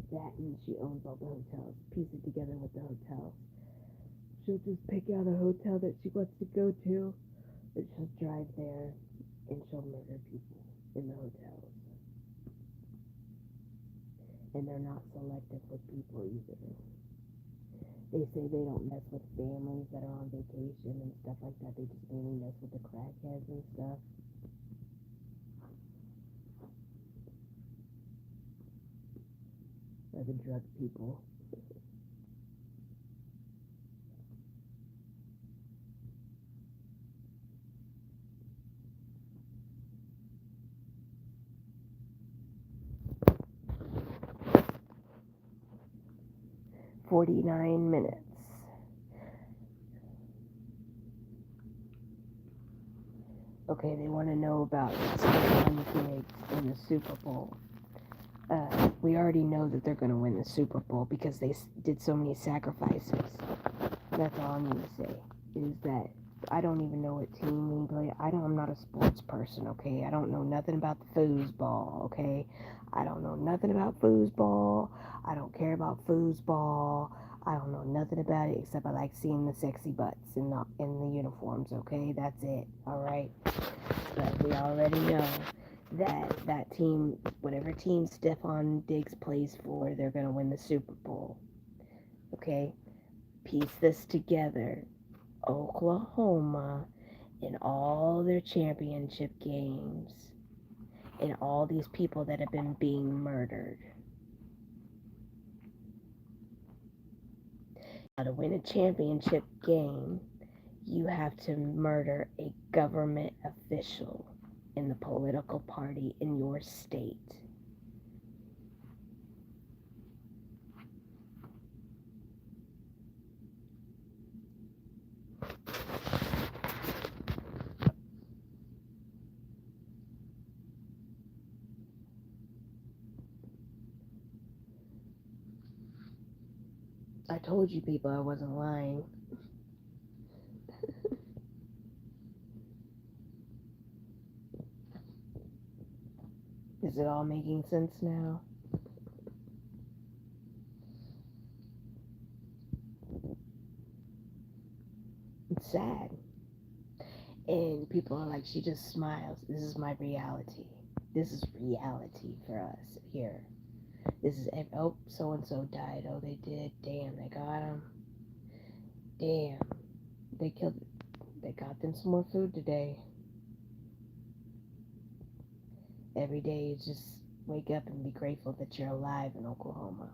That, and she owns all the hotels. Piece it together with the hotels. She'll just pick out a hotel that she wants to go to, and she'll drive there, and she'll murder people in the hotels. And they're not selective with people either. They say they don't mess with families that are on vacation and stuff like that. They just mainly mess with the crackheads and stuff. Or the drug people. "49 minutes. Okay, they want to know about Stefan Diggs in the Super Bowl. We already know that they're going to win the Super Bowl because they did so many sacrifices. That's all I'm going to say, is that I don't even know what team we play. I'm not a sports person, okay? I don't know nothing about the foosball, okay? I don't know nothing about foosball. I don't care about foosball. I don't know nothing about it except I like seeing the sexy butts in the uniforms, okay? That's it, all right? But we already know that team, whatever team Stefan Diggs plays for, they're going to win the Super Bowl, okay? Piece this together. Oklahoma in all their championship games and all these people that have been being murdered. Now, to win a championship game, you have to murder a government official in the political party in your state. I told you people I wasn't lying. Is it all making sense now? It's sad. And people are like, she just smiles. This is my reality. This is reality for us here. This is, oh, so and so died. Oh, they did. Damn, they got him. Damn, they killed. They got them some more food today. Every day, you just wake up and be grateful that you're alive in Oklahoma.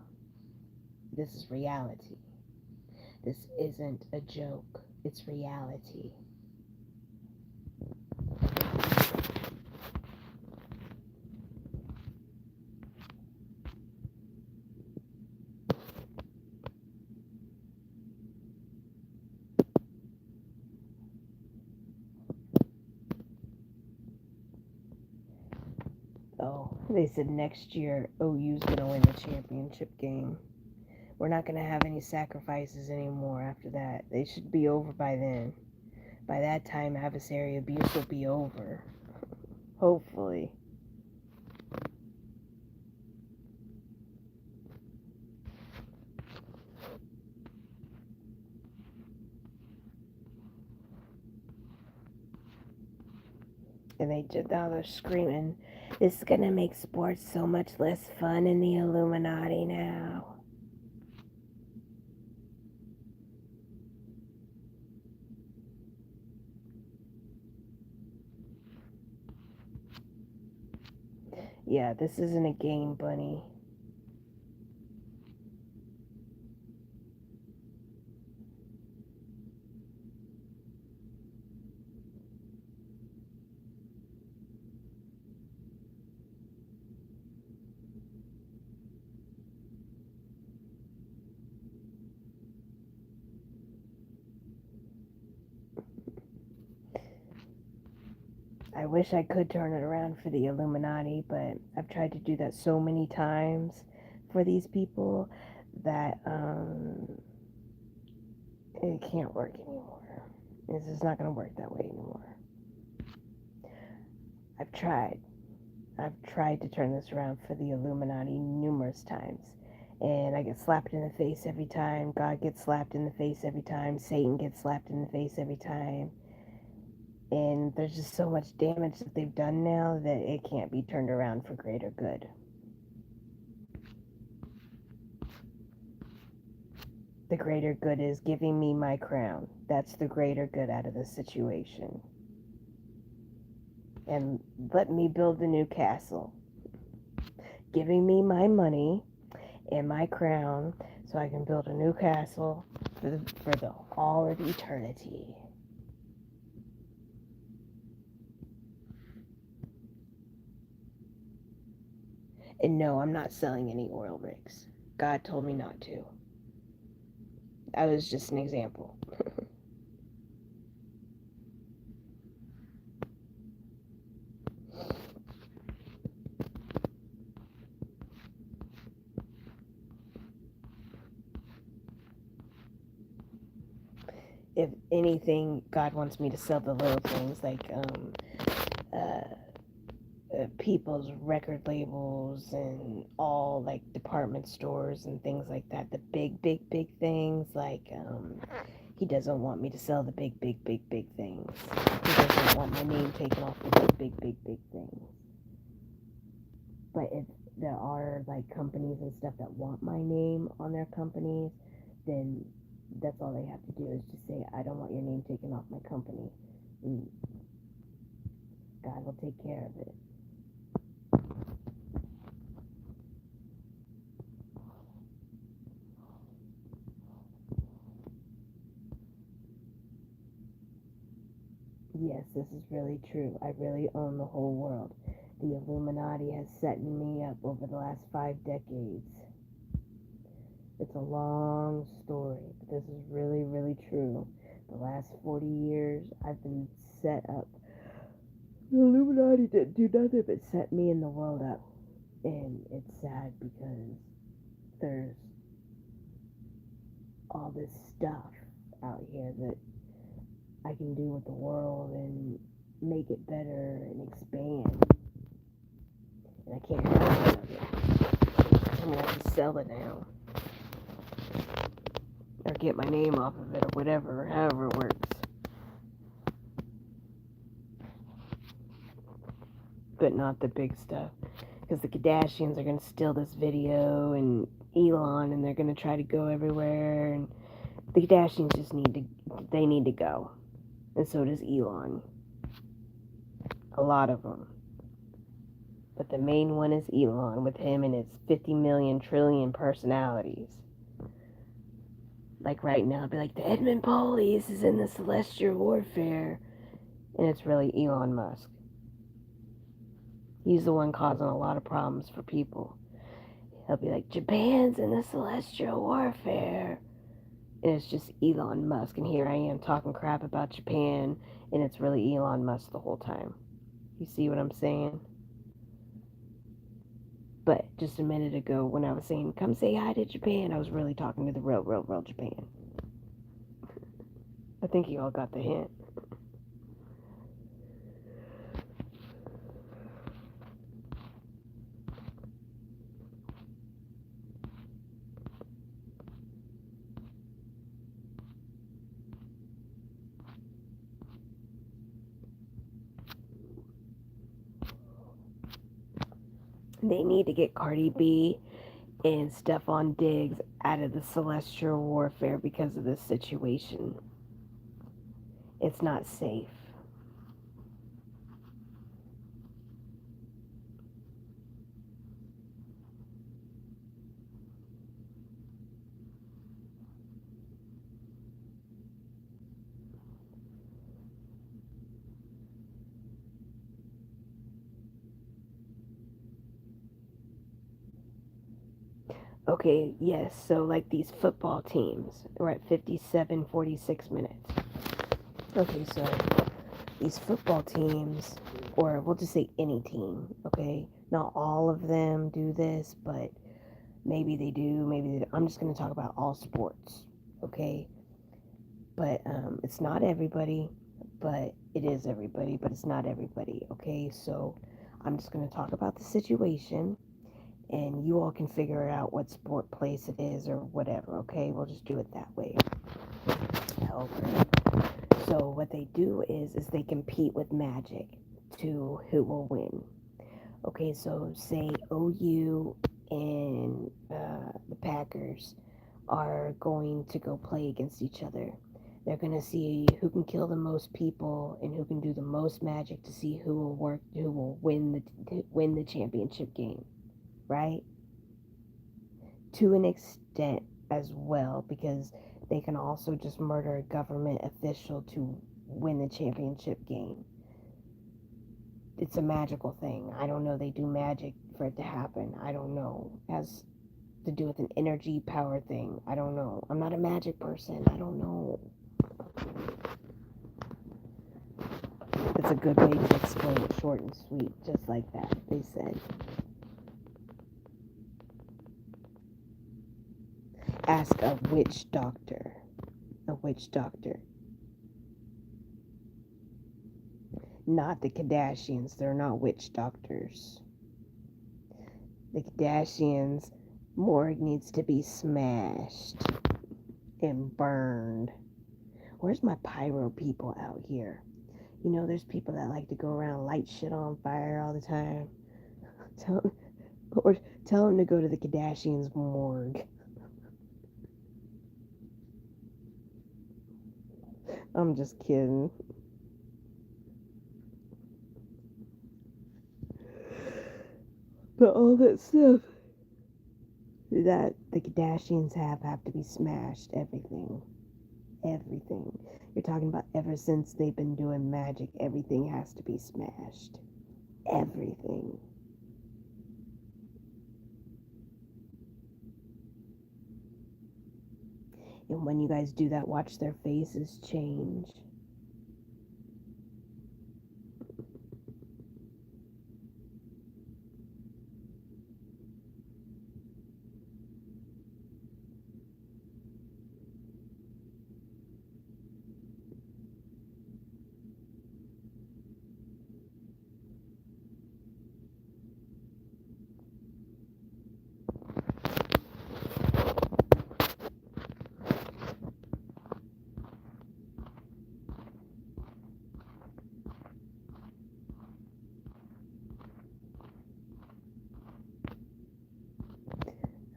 This is reality. This isn't a joke. It's reality. Oh, they said next year OU's going to win the championship game. We're not going to have any sacrifices anymore after that. They should be over by then. By that time, adversary abuse will be over. Hopefully. And now they're screaming, this is going to make sports so much less fun in the Illuminati now. Yeah, this isn't a game, Bunny. I wish I could turn it around for the Illuminati, but I've tried to do that so many times for these people that it can't work anymore. It's just not going to work that way anymore. I've tried. I've tried to turn this around for the Illuminati numerous times. And I get slapped in the face every time. God gets slapped in the face every time. Satan gets slapped in the face every time. And there's just so much damage that they've done now that it can't be turned around for greater good. The greater good is giving me my crown. That's the greater good out of the situation. And let me build a new castle. Giving me my money and my crown so I can build a new castle for the all of eternity. And no, I'm not selling any oil rigs. God told me not to. That was just an example. If anything, God wants me to sell the little things like people's record labels and all like department stores and things like that. The big things like he doesn't want me to sell the big things. He doesn't want my name taken off the big things. But if there are like companies and stuff that want my name on their companies, then that's all they have to do is just say, I don't want your name taken off my company. And God will take care of it. Yes, this is really true. I really own the whole world. The Illuminati has set me up over the last 5 decades. It's a long story, but this is really true. The last 40 years, I've been set up. The Illuminati didn't do nothing but set me and the world up. And it's sad because there's all this stuff out here that I can do with the world and make it better and expand. And I can't have none of it. I'm gonna have to sell it now. Or get my name off of it or whatever, however it works. But not the big stuff. Because the Kardashians are going to steal this video and Elon, and they're going to try to go everywhere. And the Kardashians just need to go. And so does Elon. A lot of them. But the main one is Elon, with him and his 50 million trillion personalities. Like right now, it'd be like, the Edmund Police is in the celestial warfare. And it's really Elon Musk. He's the one causing a lot of problems for people. He'll be like, Japan's in the celestial warfare. And it's just Elon Musk. And here I am talking crap about Japan, and it's really Elon Musk the whole time. You see what I'm saying? But just a minute ago, when I was saying, come say hi to Japan, I was really talking to the real Japan. I think you all got the hint. They need to get Cardi B and Stephon Diggs out of the celestial warfare because of this situation. It's not safe. Okay, yes, so like these football teams, we're at 57, 46 minutes. Okay, so these football teams, or we'll just say any team, okay? Not all of them do this, but maybe they do, maybe they don't. I'm just going to talk about all sports, okay? But it's not everybody, but it is everybody, but it's not everybody, okay? So I'm just going to talk about the situation, and you all can figure out what sport place it is or whatever, okay? We'll just do it that way. Okay. So what they do is they compete with magic to who will win. Okay, so say OU and the Packers are going to go play against each other. They're going to see who can kill the most people and who can do the most magic to see who will win the championship game. Right? To an extent as well, because they can also just murder a government official to win the championship game. It's a magical thing. I don't know. They do magic for it to happen. I don't know. It has to do with an energy power thing. I don't know. I'm not a magic person. I don't know. It's a good way to explain it, short and sweet, just like that, they said. Ask a witch doctor. A witch doctor. Not the Kardashians. They're not witch doctors. The Kardashians' morgue needs to be smashed and burned. Where's my pyro people out here? You know, there's people that like to go around light shit on fire all the time. Tell them to go to the Kardashians' morgue. I'm just kidding. But all that stuff that the Kardashians have to be smashed. Everything. Everything. You're talking about ever since they've been doing magic, everything has to be smashed. Everything. And when you guys do that, watch their faces change.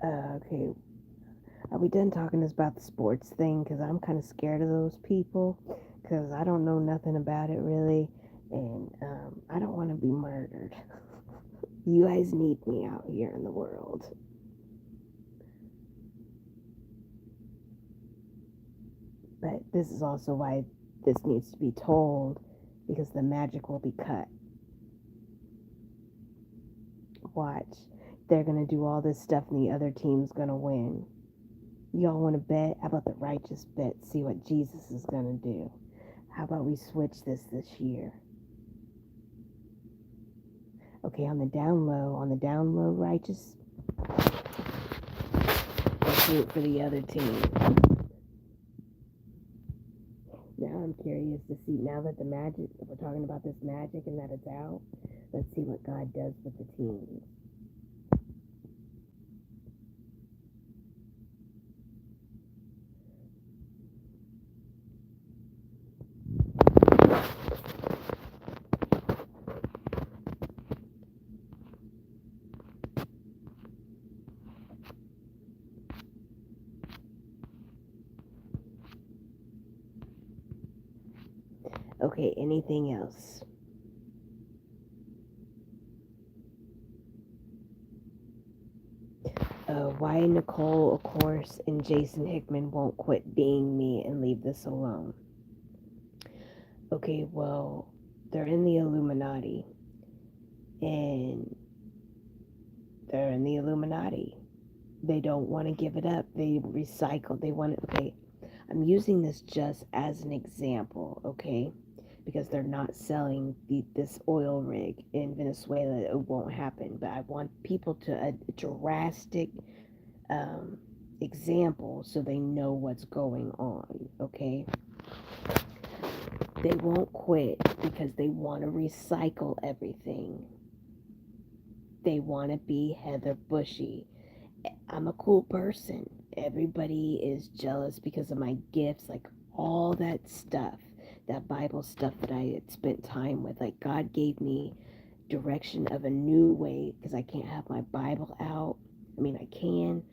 Okay, are we done talking about the sports thing? Because I'm kind of scared of those people. Because I don't know nothing about it really. And I don't want to be murdered. You guys need me out here in the world. But this is also why this needs to be told. Because the magic will be cut. Watch. They're going to do all this stuff and the other team's going to win. Y'all want to bet? How about the righteous bet? See what Jesus is going to do. How about we switch this year? Okay, on the down low, righteous, let's root for the other team. Now I'm curious to see, now that the magic, we're talking about this magic and that it's out, let's see what God does with the teams. Okay, anything else? Why Nicole, of course, and Jason Hickman won't quit being me and leave this alone. Okay, well, they're in the Illuminati. And they're in the Illuminati. They don't want to give it up. They recycle. They want it. Okay, I'm using this just as an example, okay? Because they're not selling this oil rig in Venezuela. It won't happen. But I want people to a drastic um, example so they know what's going on, okay? They won't quit because they want to recycle everything. They want to be Heather Bushy. I'm a cool person. Everybody is jealous because of my gifts, like all that stuff, that Bible stuff that I had spent time with. Like God gave me direction of a new way because I can't have my Bible out. I mean, I can,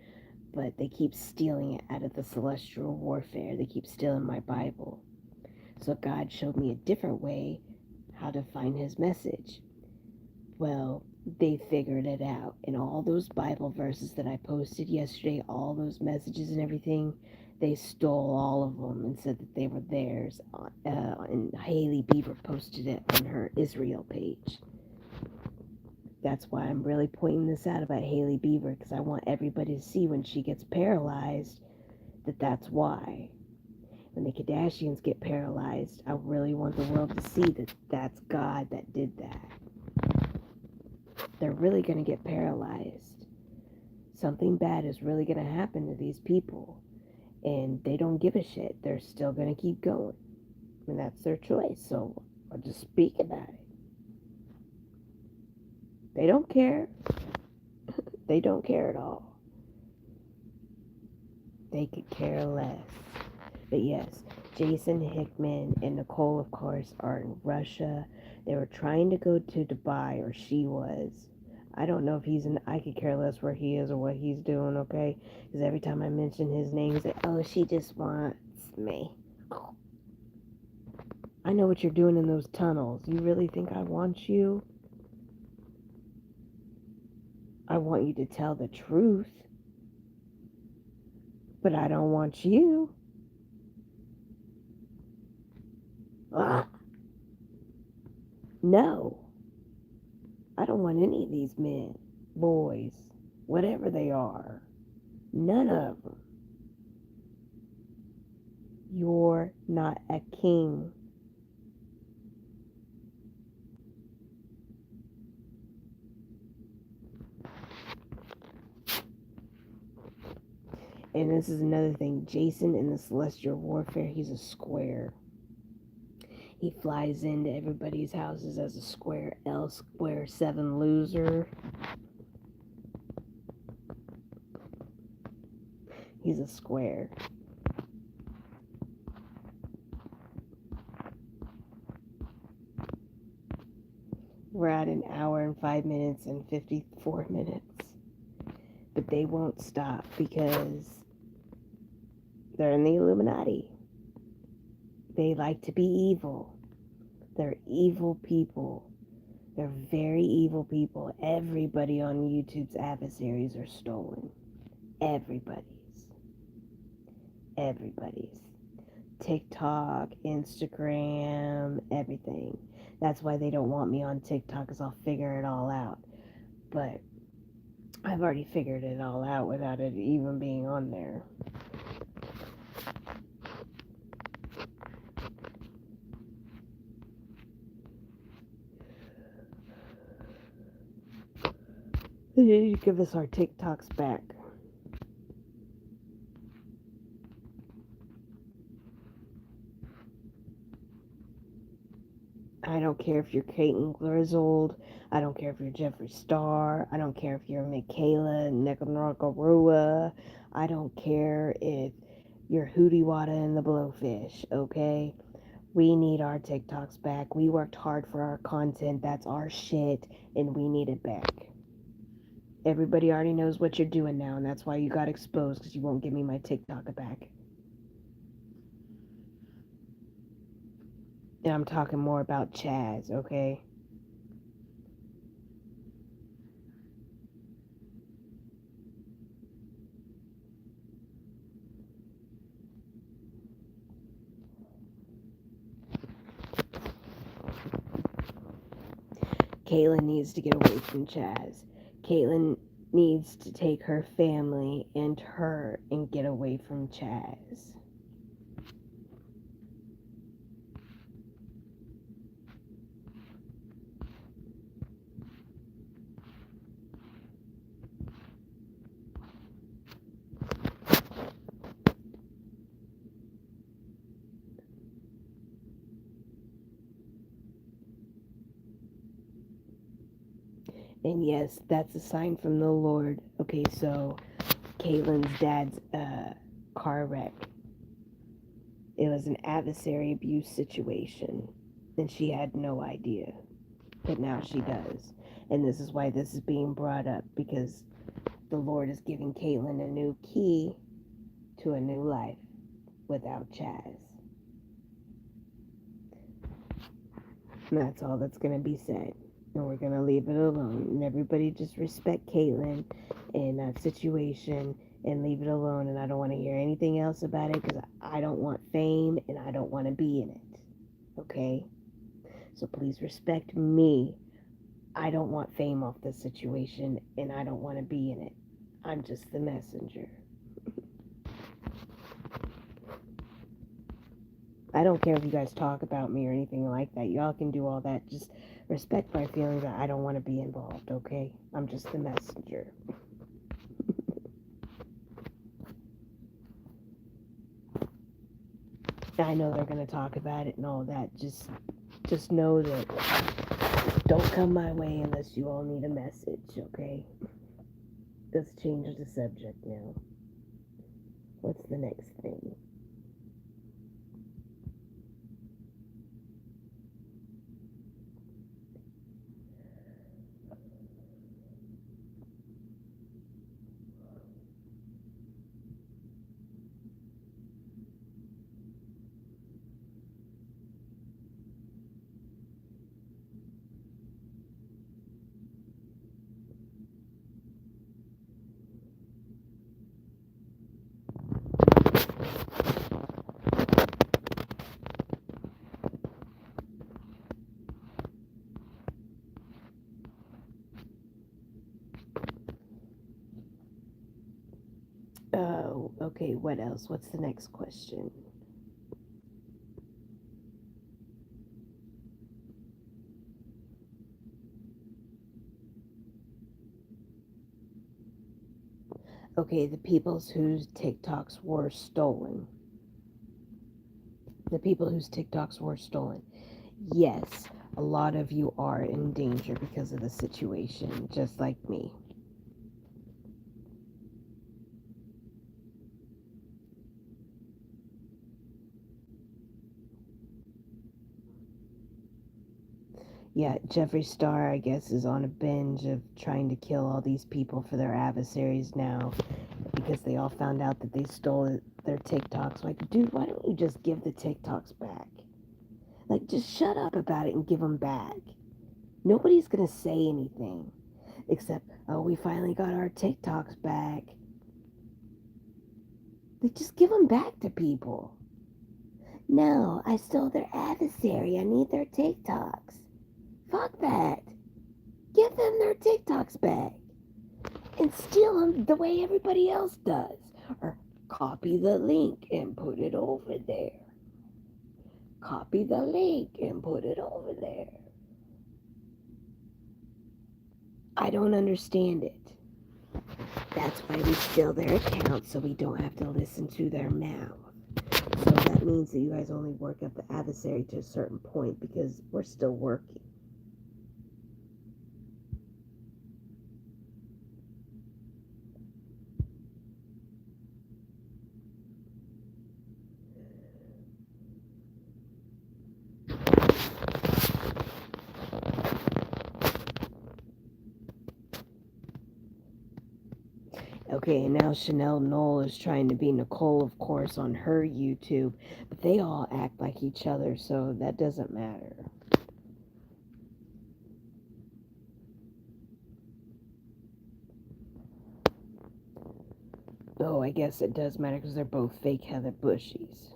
but they keep stealing it out of the celestial warfare. They keep stealing my Bible. So God showed me a different way how to find his message. Well, they figured it out. And all those Bible verses that I posted yesterday, all those messages and everything, they stole all of them and said that they were theirs. And Haley Beaver posted it on her Israel page. That's why I'm really pointing this out about Haley Beaver, because I want everybody to see when she gets paralyzed that that's why. When the Kardashians get paralyzed, I really want the world to see that that's God that did that. They're really going to get paralyzed. Something bad is really going to happen to these people. And they don't give a shit. They're still going to keep going. And that's their choice. So I'll just speak about it. They don't care. They don't care at all. They could care less. But yes, Jason Hickman and Nicole, of course, are in Russia. They were trying to go to Dubai, or she was. I don't know if he's in, I could care less where he is or what he's doing, okay? Because every time I mention his name, he's like, oh, she just wants me. I know what you're doing in those tunnels. You really think I want you? I want you to tell the truth. But I don't want you. Ah, no. I don't want any of these men, boys, whatever they are. None of them. You're not a king. And this is another thing. Jason in the celestial warfare, he's a square. He flies into everybody's houses as a square L square 7 loser. He's a square. We're at an hour and 5 minutes and 54 minutes. But they won't stop because they're in the Illuminati. They like to be evil. They're evil people. They're very evil people. Everybody on YouTube's adversaries are stolen. Everybody's. Everybody's. TikTok, Instagram, everything. That's why they don't want me on TikTok, because I'll figure it all out. But I've already figured it all out without it even being on there. You give us our TikToks back. I don't care if you're Caitlin Griswold. I don't care if you're Jeffree Star. I don't care if you're Michaela Nicaragua. I don't care if you're Hootie Wada and the Blowfish, okay? We need our TikToks back. We worked hard for our content. That's our shit, and we need it back. Everybody already knows what you're doing now, and that's why you got exposed, because you won't give me my TikTok back. And I'm talking more about Chaz, okay? Caitlyn needs to get away from Chaz. Caitlyn needs to take her family and her and get away from Chaz. And yes, that's a sign from the Lord. Okay, so Caitlyn's dad's car wreck. It was an adversary abuse situation, and she had no idea. But now she does. And this is why this is being brought up, because the Lord is giving Caitlyn a new key to a new life without Chaz. And that's all that's going to be said. And we're going to leave it alone. And everybody just respect Caitlyn in that situation and leave it alone. And I don't want to hear anything else about it, because I don't want fame and I don't want to be in it. Okay? So please respect me. I don't want fame off this situation, and I don't want to be in it. I'm just the messenger. I don't care if you guys talk about me or anything like that. Y'all can do all that. Just respect my feelings that I don't want to be involved, okay? I'm just the messenger. I know they're going to talk about it and all that. Just know that don't come my way unless you all need a message, okay? Let's change the subject now. What's the next thing? Oh, okay, what else? What's the next question? Okay, the peoples whose TikToks were stolen. The people whose TikToks were stolen. Yes, a lot of you are in danger because of the situation, just like me. Yeah, Jeffree Star, I guess, is on a binge of trying to kill all these people for their adversaries now because they all found out that they stole their TikToks. Like, dude, why don't you just give the TikToks back? Like, just shut up about it and give them back. Nobody's gonna say anything except, oh, we finally got our TikToks back. They just give them back to people. No, I stole their adversary. I need their TikToks. Fuck that. Give them their TikToks back and steal them the way everybody else does. Or copy the link and put it over there. Copy the link and put it over there. I don't understand it. That's why we steal their accounts so we don't have to listen to their mouth. So that means that you guys only work up the adversary to a certain point because we're still working. Okay, and now Chanel Knoll is trying to be Nicole, of course, on her YouTube, but they all act like each other, so that doesn't matter. Oh, I guess it does matter because they're both fake Heather Busheys.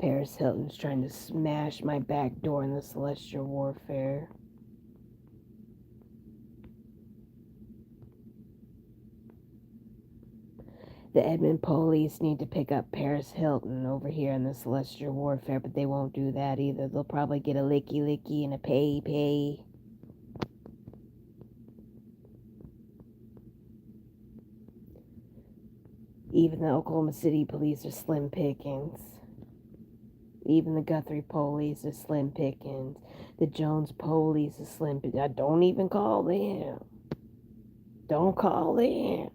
Paris Hilton's trying to smash my back door in the celestial warfare. The Edmond police need to pick up Paris Hilton over here in the celestial warfare, but they won't do that either. They'll probably get a licky licky and a pay pay. Even the Oklahoma City police are slim pickings. Even the Guthrie police are slim pickings. The Jones police are slim pickings. Don't even call them. Don't call them.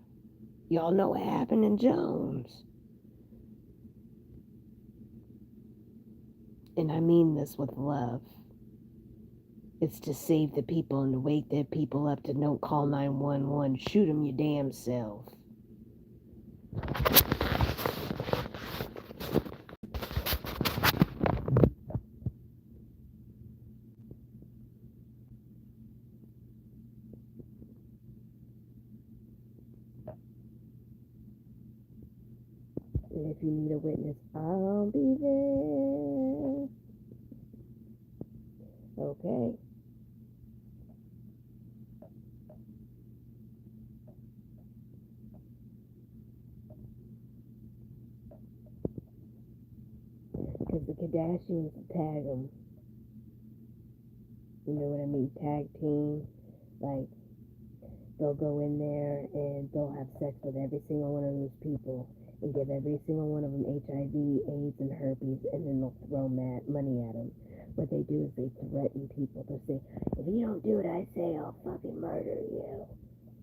Y'all know what happened in Jones. And I mean this with love. It's to save the people and to wake the people up to don't call 911. Shoot them your damn self. And if you need a witness, I'll be there. Okay. Because the Kardashians tag them. You know what I mean? Tag team. Like, they'll go in there and they'll have sex with every single one of those people and give every single one of them HIV, AIDS, and herpes, and then they'll throw money at them. What they do is they threaten people. They'll say, if you don't do what I say, I'll fucking murder you.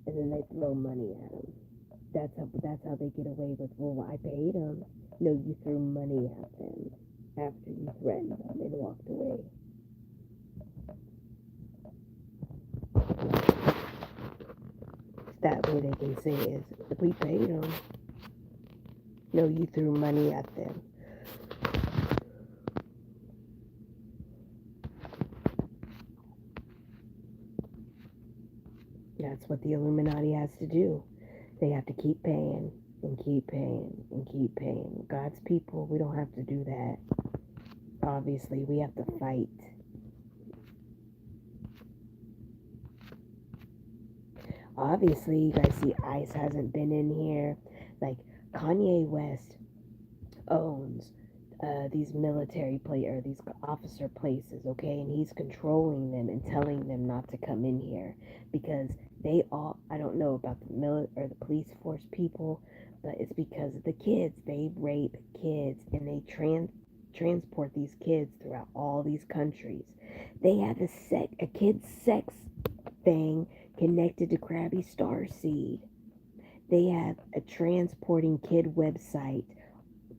And then they throw money at them. That's how they get away with, well, I paid them. No, you threw money at them after you threatened them and walked away. That way they can say is, we paid them. No, you threw money at them. That's what the Illuminati has to do. They have to keep paying and keep paying and keep paying. God's people, we don't have to do that. Obviously, we have to fight. Obviously, you guys see ICE hasn't been in here. Like, Kanye West owns these military these officer places, okay? And he's controlling them and telling them not to come in here because they all, I don't know about the police force people, but it's because of the kids. They rape kids and they transport these kids throughout all these countries. They have a kid's sex thing connected to Krabby Starseed. They have a transporting kid website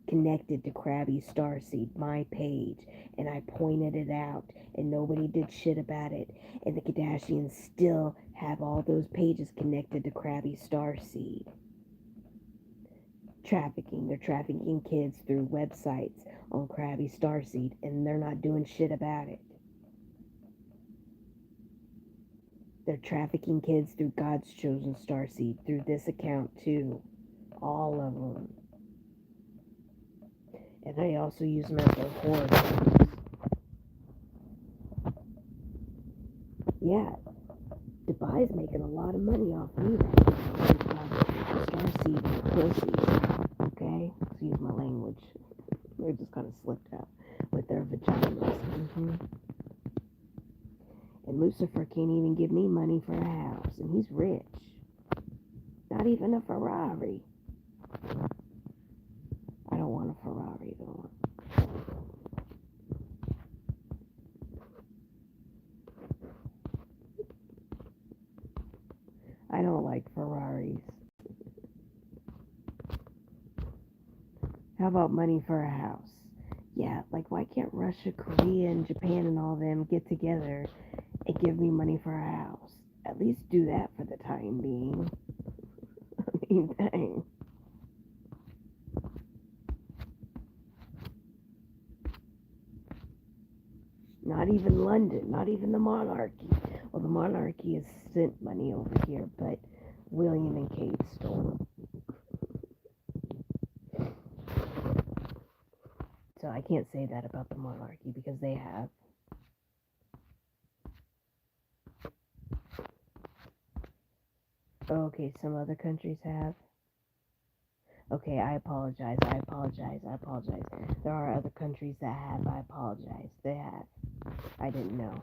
connected to Krabby Starseed, my page, and I pointed it out, and nobody did shit about it. And the Kardashians still have all those pages connected to Krabby Starseed. Trafficking. They're trafficking kids through websites on Krabby Starseed, and they're not doing shit about it. They're trafficking kids through God's chosen starseed, through this account too. All of them. And they also use them as their whore. Yeah, Dubai's making a lot of money off me right now. Starseed pussies. Okay? Excuse my language. They just kind of slipped out with their vaginas. And Lucifer can't even give me money for a house, and he's rich. Not even a Ferrari. I don't want a Ferrari though. I don't like Ferraris. How about money for a house? Yeah, like why can't Russia, Korea, and Japan and all them get together and give me money for a house? At least do that for the time being. I mean, dang. Not even London, not even the monarchy. Well, the monarchy has sent money over here, but William and Kate stole them. So I can't say that about the monarchy because they have. Okay, some other countries have. Okay, I apologize. There are other countries that have. I apologize. They have. I didn't know.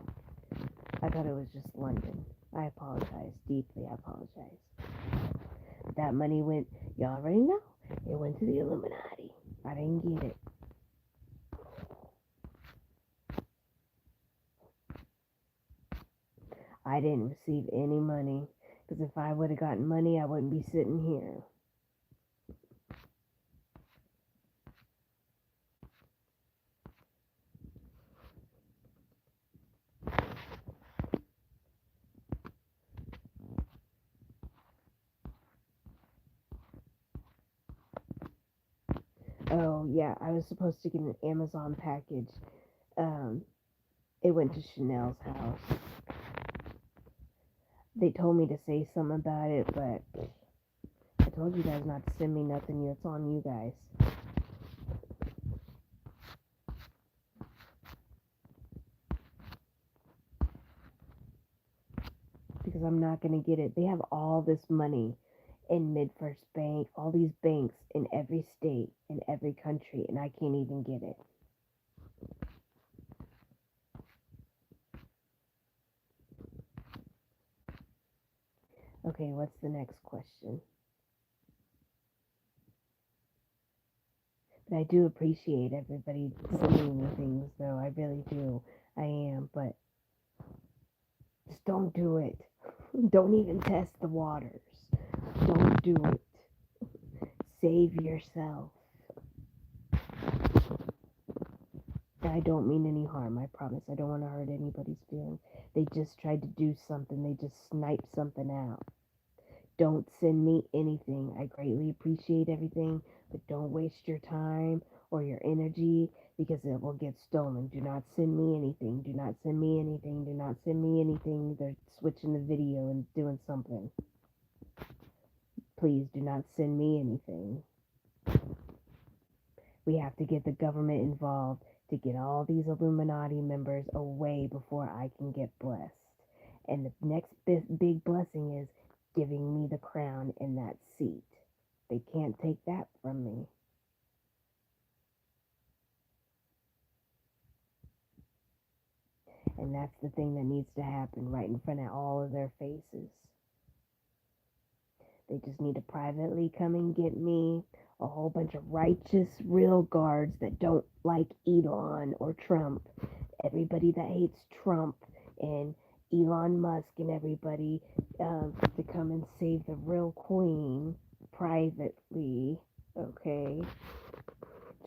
I thought it was just London. I apologize. Deeply, I apologize. That money went, y'all already know, it went to the Illuminati. I didn't get it. I didn't receive any money. Because if I would have gotten money, I wouldn't be sitting here. Oh, yeah, I was supposed to get an Amazon package. It went to Chanel's house. They told me to say something about it, but I told you guys not to send me nothing. It's on you guys. Because I'm not going to get it. They have all this money in MidFirst Bank, all these banks in every state, in every country, and I can't even get it. Okay, what's the next question? But I do appreciate everybody sending me things, though. I really do. I am, but just don't do it. Don't even test the waters. Don't do it. Save yourself. I don't mean any harm, I promise. I don't want to hurt anybody's feelings. They just tried to do something. They just sniped something out. Don't send me anything. I greatly appreciate everything, but don't waste your time or your energy because it will get stolen. Do not send me anything. Do not send me anything. Do not send me anything. They're switching the video and doing something. Please do not send me anything. We have to get the government involved to get all these Illuminati members away before I can get blessed. And the next big blessing is giving me the crown in that seat. They can't take that from me. And that's the thing that needs to happen right in front of all of their faces. They just need to privately come and get me. A whole bunch of righteous, real guards that don't like Elon or Trump. Everybody that hates Trump and Elon Musk and everybody to come and save the real queen privately. Okay?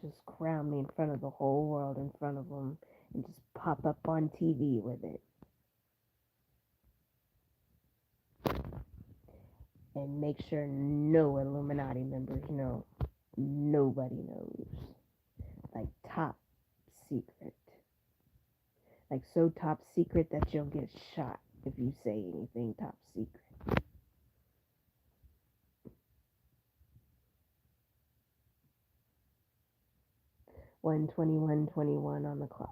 just crown me in front of the whole world in front of them and just pop up on TV with it. And make sure no Illuminati members know. Nobody knows. Like top secret. Like so top secret that you'll get shot if you say anything top secret. 1:21:21 on the clock.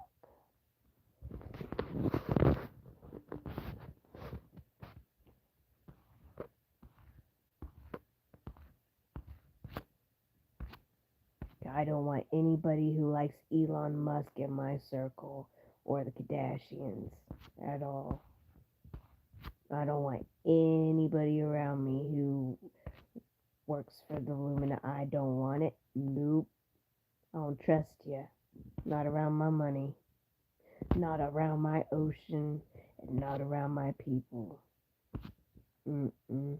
I don't want anybody who likes Elon Musk in my circle or the Kardashians at all. I don't want anybody around me who works for the Illuminati. I don't want it. Nope. I don't trust you. Not around my money. Not around my ocean. And not around my people. Mm-mm.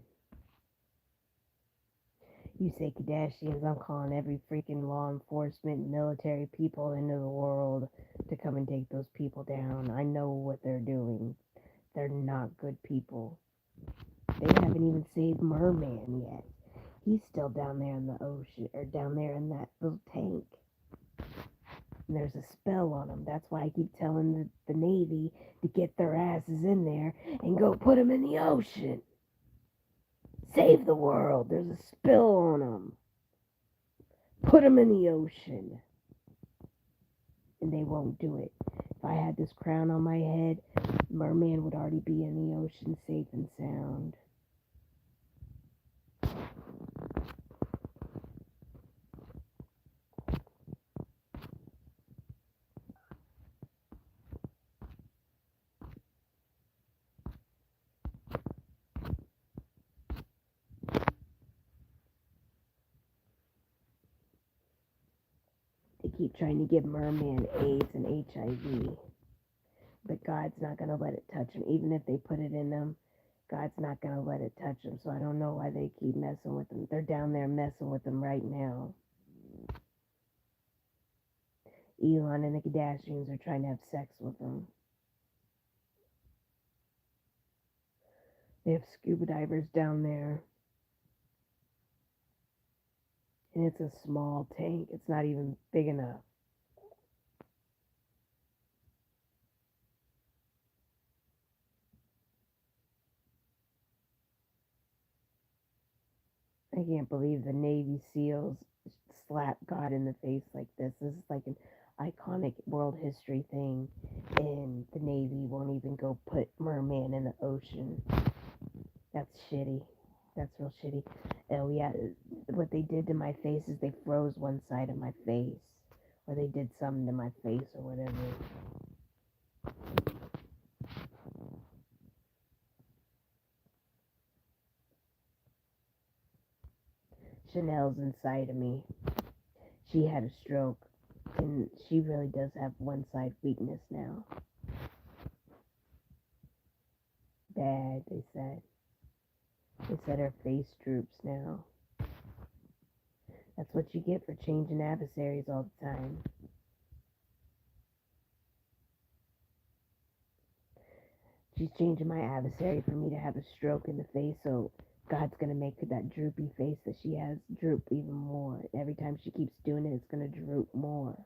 You say Kardashians, I'm calling every freaking law enforcement, military people into the world to come and take those people down. I know what they're doing. They're not good people. They haven't even saved Merman yet. He's still down there in the ocean, or down there in that little tank. And there's a spell on him. That's why I keep telling the Navy to get their asses in there and go put them in the ocean. Save the world. There's a spill on them. Put them in the ocean. And they won't do it. If I had this crown on my head, Merman would already be in the ocean safe and sound. They keep trying to give Merman AIDS and HIV. But God's not going to let it touch them. Even if they put it in them, God's not going to let it touch them. So I don't know why they keep messing with them. They're down there messing with them right now. Elon and the Kardashians are trying to have sex with them. They have scuba divers down there. And it's a small tank. It's not even big enough. I can't believe the Navy SEALs slap God in the face like this. This is like an iconic world history thing, and the Navy won't even go put Merman in the ocean. That's shitty. That's real shitty. Oh yeah, what they did to my face is they froze one side of my face, or they did something to my face or whatever. Chanel's inside of me. She had a stroke, and she really does have one side weakness now. Bad, they said. They said her face droops now. That's what you get for changing adversaries all the time. She's changing my adversary for me to have a stroke in the face, so God's going to make that droopy face that she has droop even more. Every time she keeps doing it, it's going to droop more.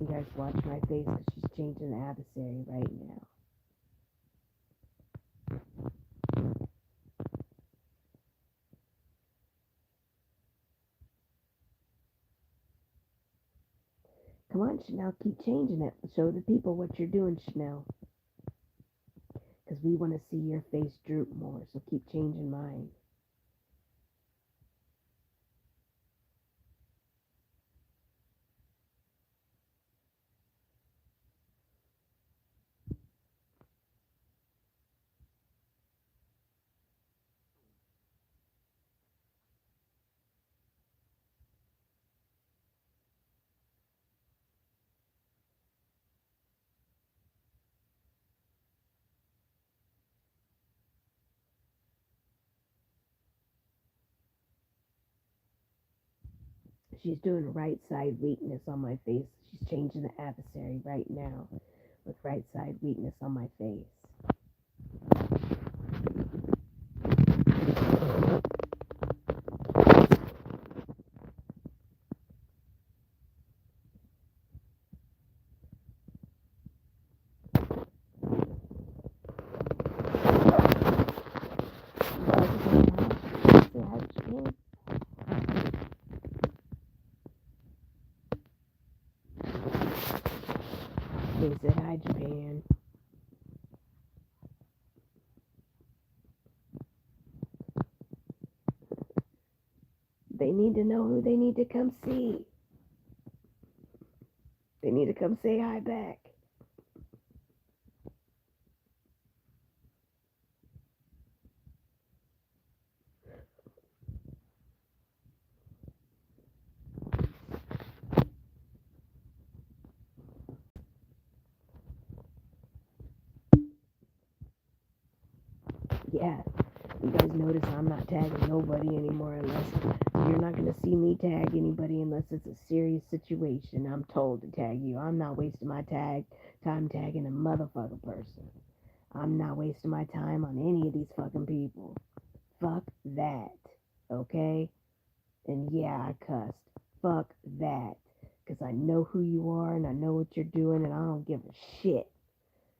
You guys watch my face because she's changing the adversary right now. Come on, Chanel, keep changing it. Show the people what you're doing, Chanel. Because we want to see your face droop more, so keep changing mine. She's doing right side weakness on my face. She's changing the adversary right now with right side weakness on my face. They said hi, Japan. They need to know who they need to come see. They need to come say hi back. Yeah, you guys notice I'm not tagging nobody anymore unless you're not going to see me tag anybody unless it's a serious situation. I'm told to tag you. I'm not wasting my time tagging a motherfucker person. I'm not wasting my time on any of these fucking people. Fuck that. Okay? And yeah, I cussed. Fuck that. Because I know who you are and I know what you're doing and I don't give a shit.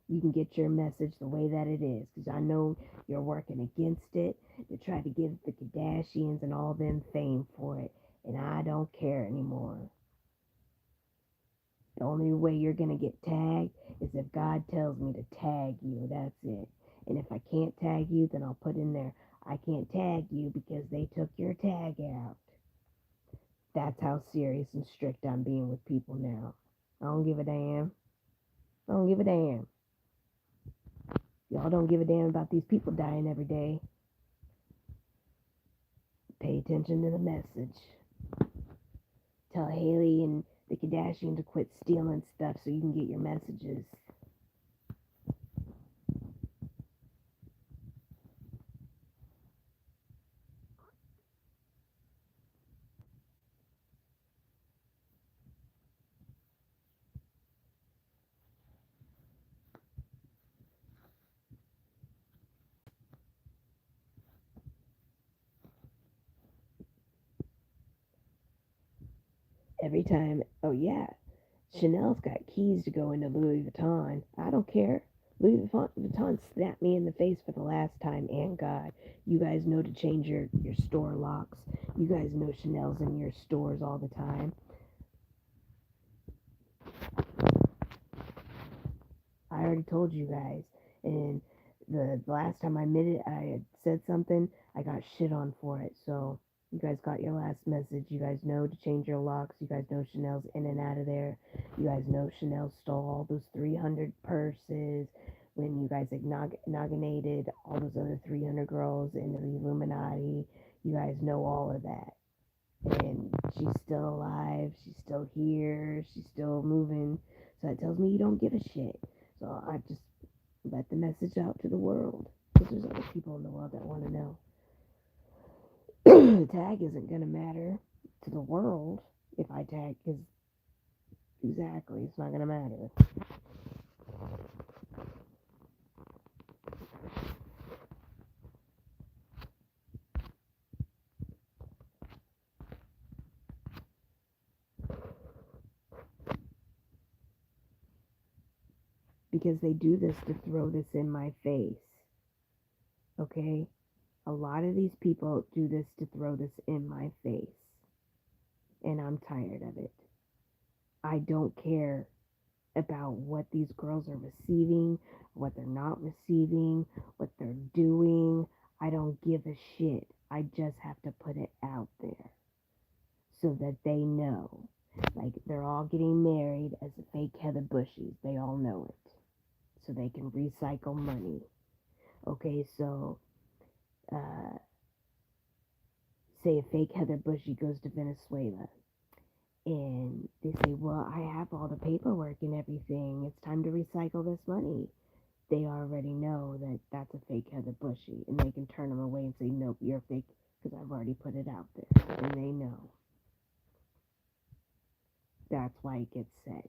You can get your message the way that it is. Because I know you're working against it to try to give the Kardashians and all them fame for it. And I don't care anymore. The only way you're going to get tagged is if God tells me to tag you. That's it. And if I can't tag you, then I'll put in there, I can't tag you because they took your tag out. That's how serious and strict I'm being with people now. I don't give a damn. I don't give a damn. Y'all don't give a damn about these people dying every day. Pay attention to the message. Tell Haley and the Kardashians to quit stealing stuff so you can get your messages. Every time, oh yeah, Chanel's got keys to go into Louis Vuitton. I don't care. Louis Vuitton slapped me in the face for the last time, and God, you guys know to change your store locks. You guys know Chanel's in your stores all the time. I already told you guys. And the last time I admitted I had said something, I got shit on for it. So you guys got your last message. You guys know to change your locks. You guys know Chanel's in and out of there. You guys know Chanel stole all those 300 purses when you guys inaugurated all those other 300 girls in the Illuminati. You guys know all of that. And she's still alive. She's still here. She's still moving. So that tells me you don't give a shit. So I just let the message out to the world. Because there's other people in the world that want to know. The tag isn't going to matter to the world if I tag, because exactly, it's not going to matter. Because they do this to throw this in my face. Okay? A lot of these people do this to throw this in my face. And I'm tired of it. I don't care about what these girls are receiving, what they're not receiving, what they're doing. I don't give a shit. I just have to put it out there so that they know. Like, they're all getting married as a fake Heather Busheys. They all know it. So they can recycle money. Okay, so say a fake Heather Bushy goes to Venezuela and they say, well, I have all the paperwork and everything. It's time to recycle this money. They already know that that's a fake Heather Bushy, and they can turn them away and say, nope, you're fake, because I've already put it out there, and they know. That's why it gets said.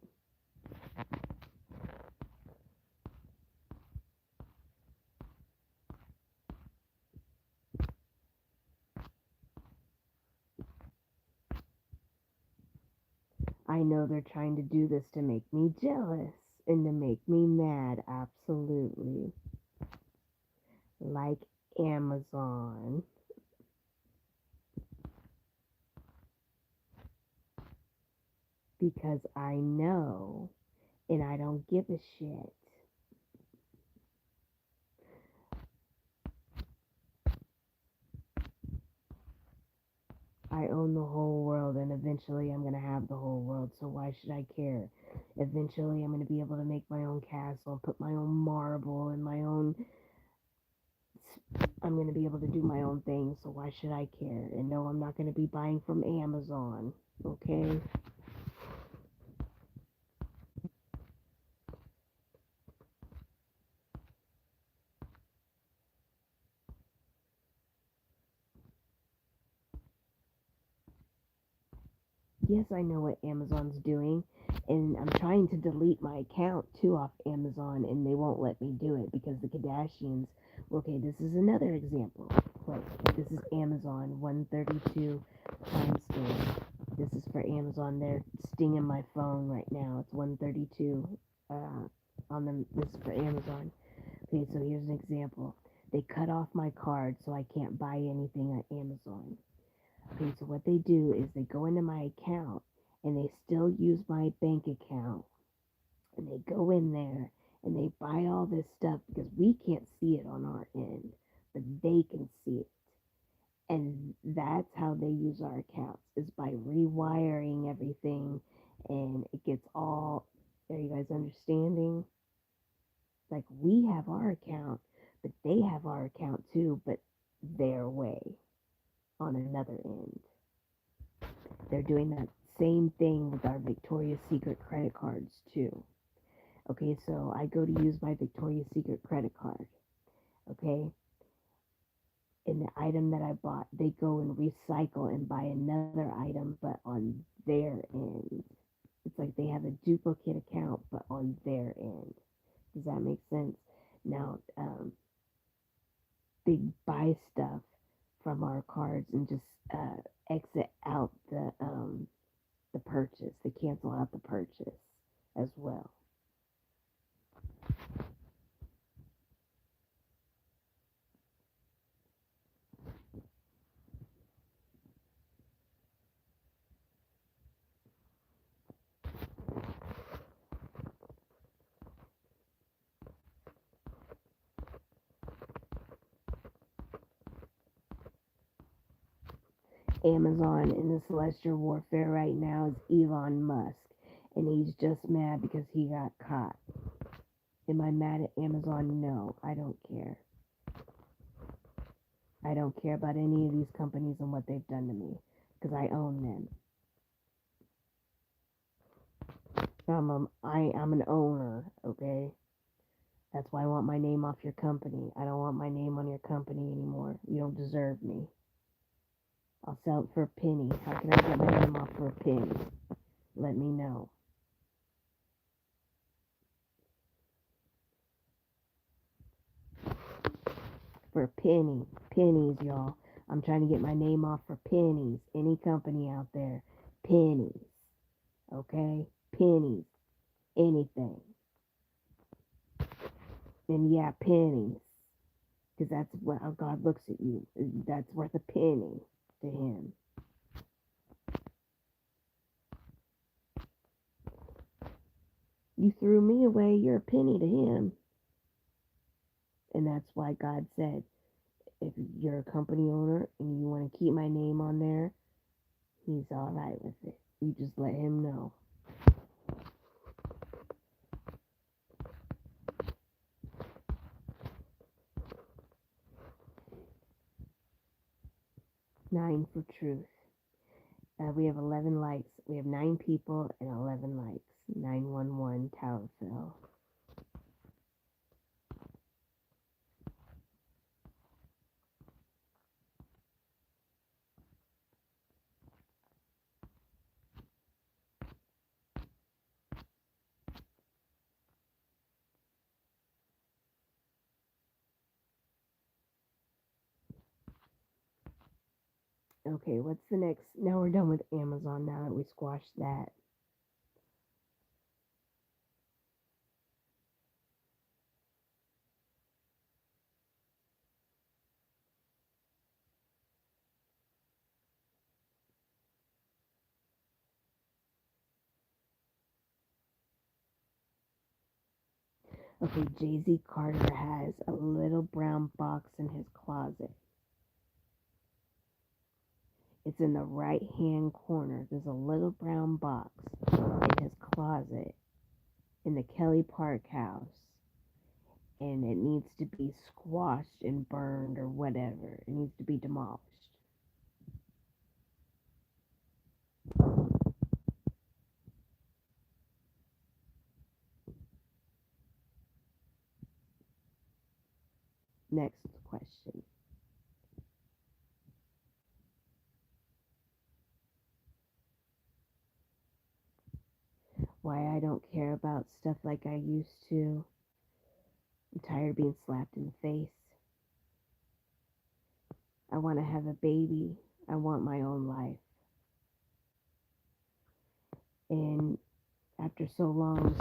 I know they're trying to do this to make me jealous and to make me mad, absolutely. Like Amazon. Because I know and I don't give a shit. I own the whole world, and eventually I'm going to have the whole world, so why should I care? Eventually I'm going to be able to make my own castle and put my own marble and my own. I'm going to be able to do my own thing, so why should I care? And no, I'm not going to be buying from Amazon, okay? Yes, I know what Amazon's doing, and I'm trying to delete my account too off Amazon, and they won't let me do it because the Kardashians. Okay, this is another example. Like, this is Amazon 132 Prime Store. This is for Amazon. They're stinging my phone right now. It's 132 on them. This is for Amazon. Okay, so here's an example. They cut off my card so I can't buy anything at Amazon. Okay, so what they do is they go into my account and they still use my bank account and they go in there and they buy all this stuff because we can't see it on our end, but they can see it. And that's how they use our accounts is by rewiring everything and it gets all, are you guys understanding? Like we have our account, but they have our account too, but their way on another end. They're doing that same thing with our Victoria's Secret credit cards too. Okay, so I go to use my Victoria's Secret credit card. Okay, and the item that I bought, they go and recycle and buy another item, but on their end. It's like they have a duplicate account, but on their end. Does that make sense? Now, they buy stuff from our cards and just exit out the purchase. They cancel out the purchase as well. Amazon in the celestial warfare right now is Elon Musk, and he's just mad because he got caught. Am I mad at Amazon? No, I don't care. I don't care about any of these companies and what they've done to me because I own them. I'm an owner, okay? That's why I want my name off your company. I don't want my name on your company anymore. You don't deserve me. I'll sell it for a penny. How can I get my name off for a penny? Let me know. For a penny. Pennies, y'all. I'm trying to get my name off for pennies. Any company out there. Pennies. Okay? Pennies. Anything. And yeah, pennies. Because that's how God looks at you. That's worth a penny to him. You threw me away, you're a penny to him. And that's why God said, if you're a company owner and you want to keep my name on there, he's all right with it. You just let him know. Nine for truth. We have 11 likes. We have 9 people and 11 likes. 911 Tower fell. Okay, what's the next? Now we're done with Amazon now that we squashed that. Okay, Jay-Z Carter has a little brown box in his closet. It's in the right hand corner. There's a little brown box in his closet in the Kelly Park house. And it needs to be squashed and burned or whatever. It needs to be demolished. Next question. Why I don't care about stuff like I used to. I'm tired of being slapped in the face. I want to have a baby. I want my own life. And after so long,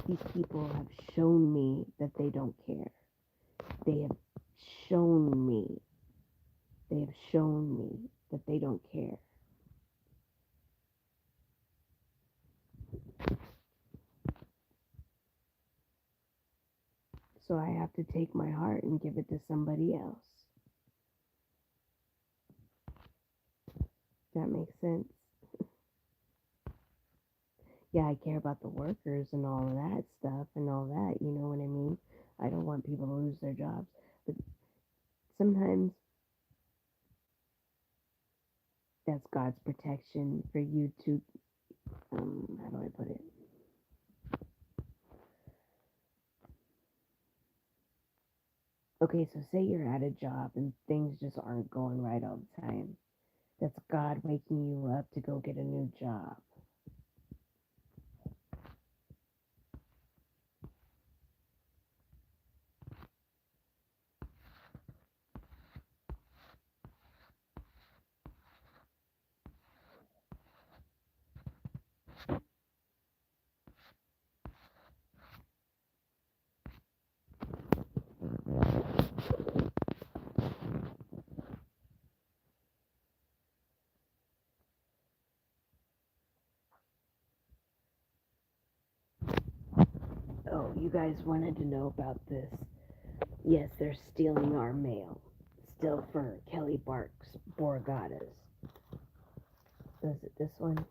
these people have shown me that they don't care. They have shown me, they have shown me that they don't care. So I have to take my heart and give it to somebody else. Does that make sense? Yeah, I care about the workers and all of that stuff and all that, you know what I mean? I don't want people to lose their jobs. But sometimes that's God's protection for you to, how do I put it? Okay, so say you're at a job and things just aren't going right all the time. That's God waking you up to go get a new job. Oh, you guys wanted to know about this. Yes, they're stealing our mail. Still for Kelly Barks Borgatas. Was it this one?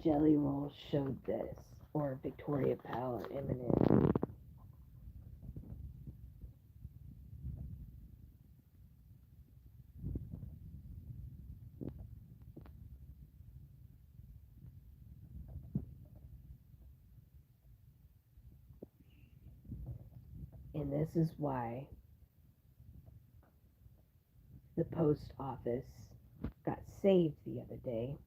Jelly Roll showed this. Or Victoria Power M&M. And this is why the post office got saved the other day.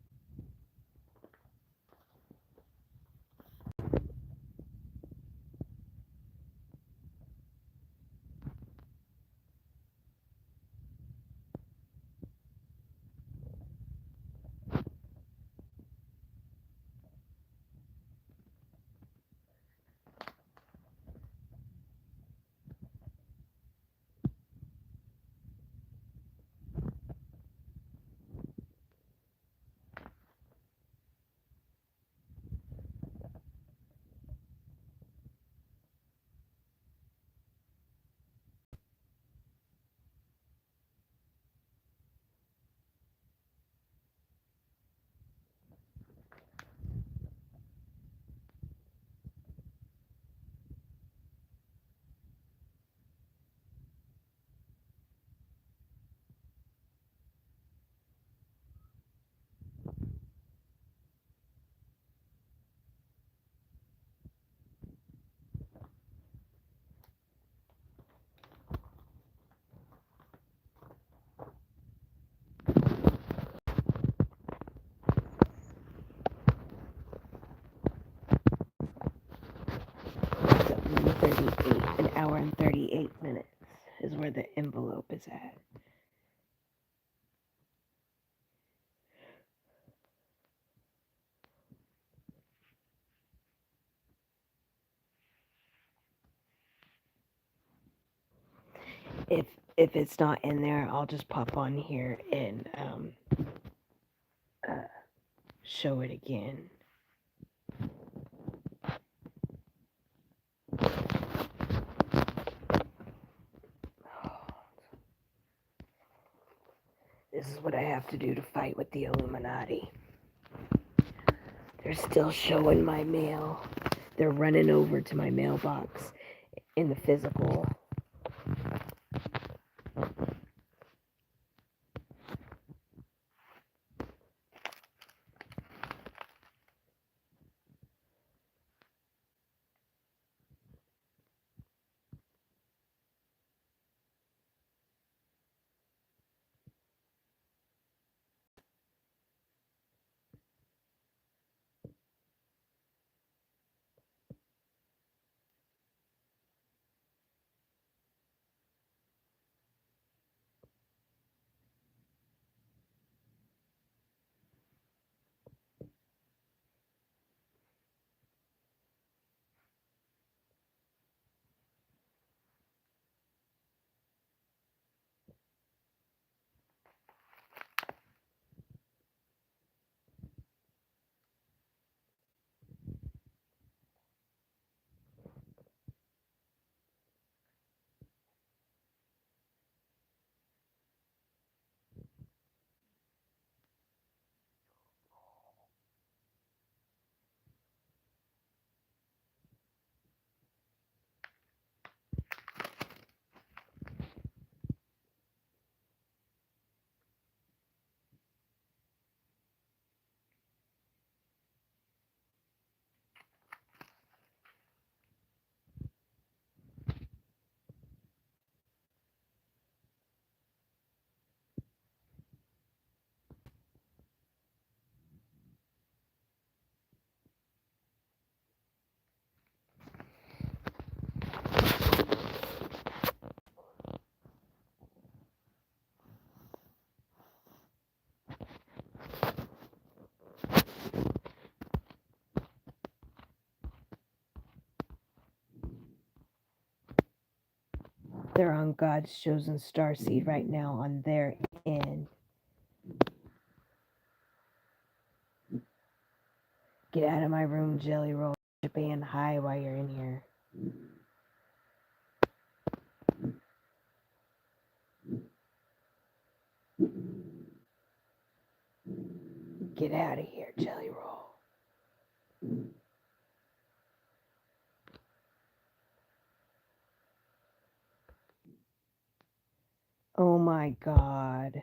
So 1:38, an hour and 38 minutes is where the envelope is at. if it's not in there, I'll just pop on here and uh, show it again. This is what I have to do to fight with the Illuminati. They're still showing my mail. They're running over to my mailbox in the physical. They're on God's chosen star seed right now on their end. Get out of my room, Jelly Roll. Japan high while you're in here. Get out of here, Jelly Roll. Oh my God.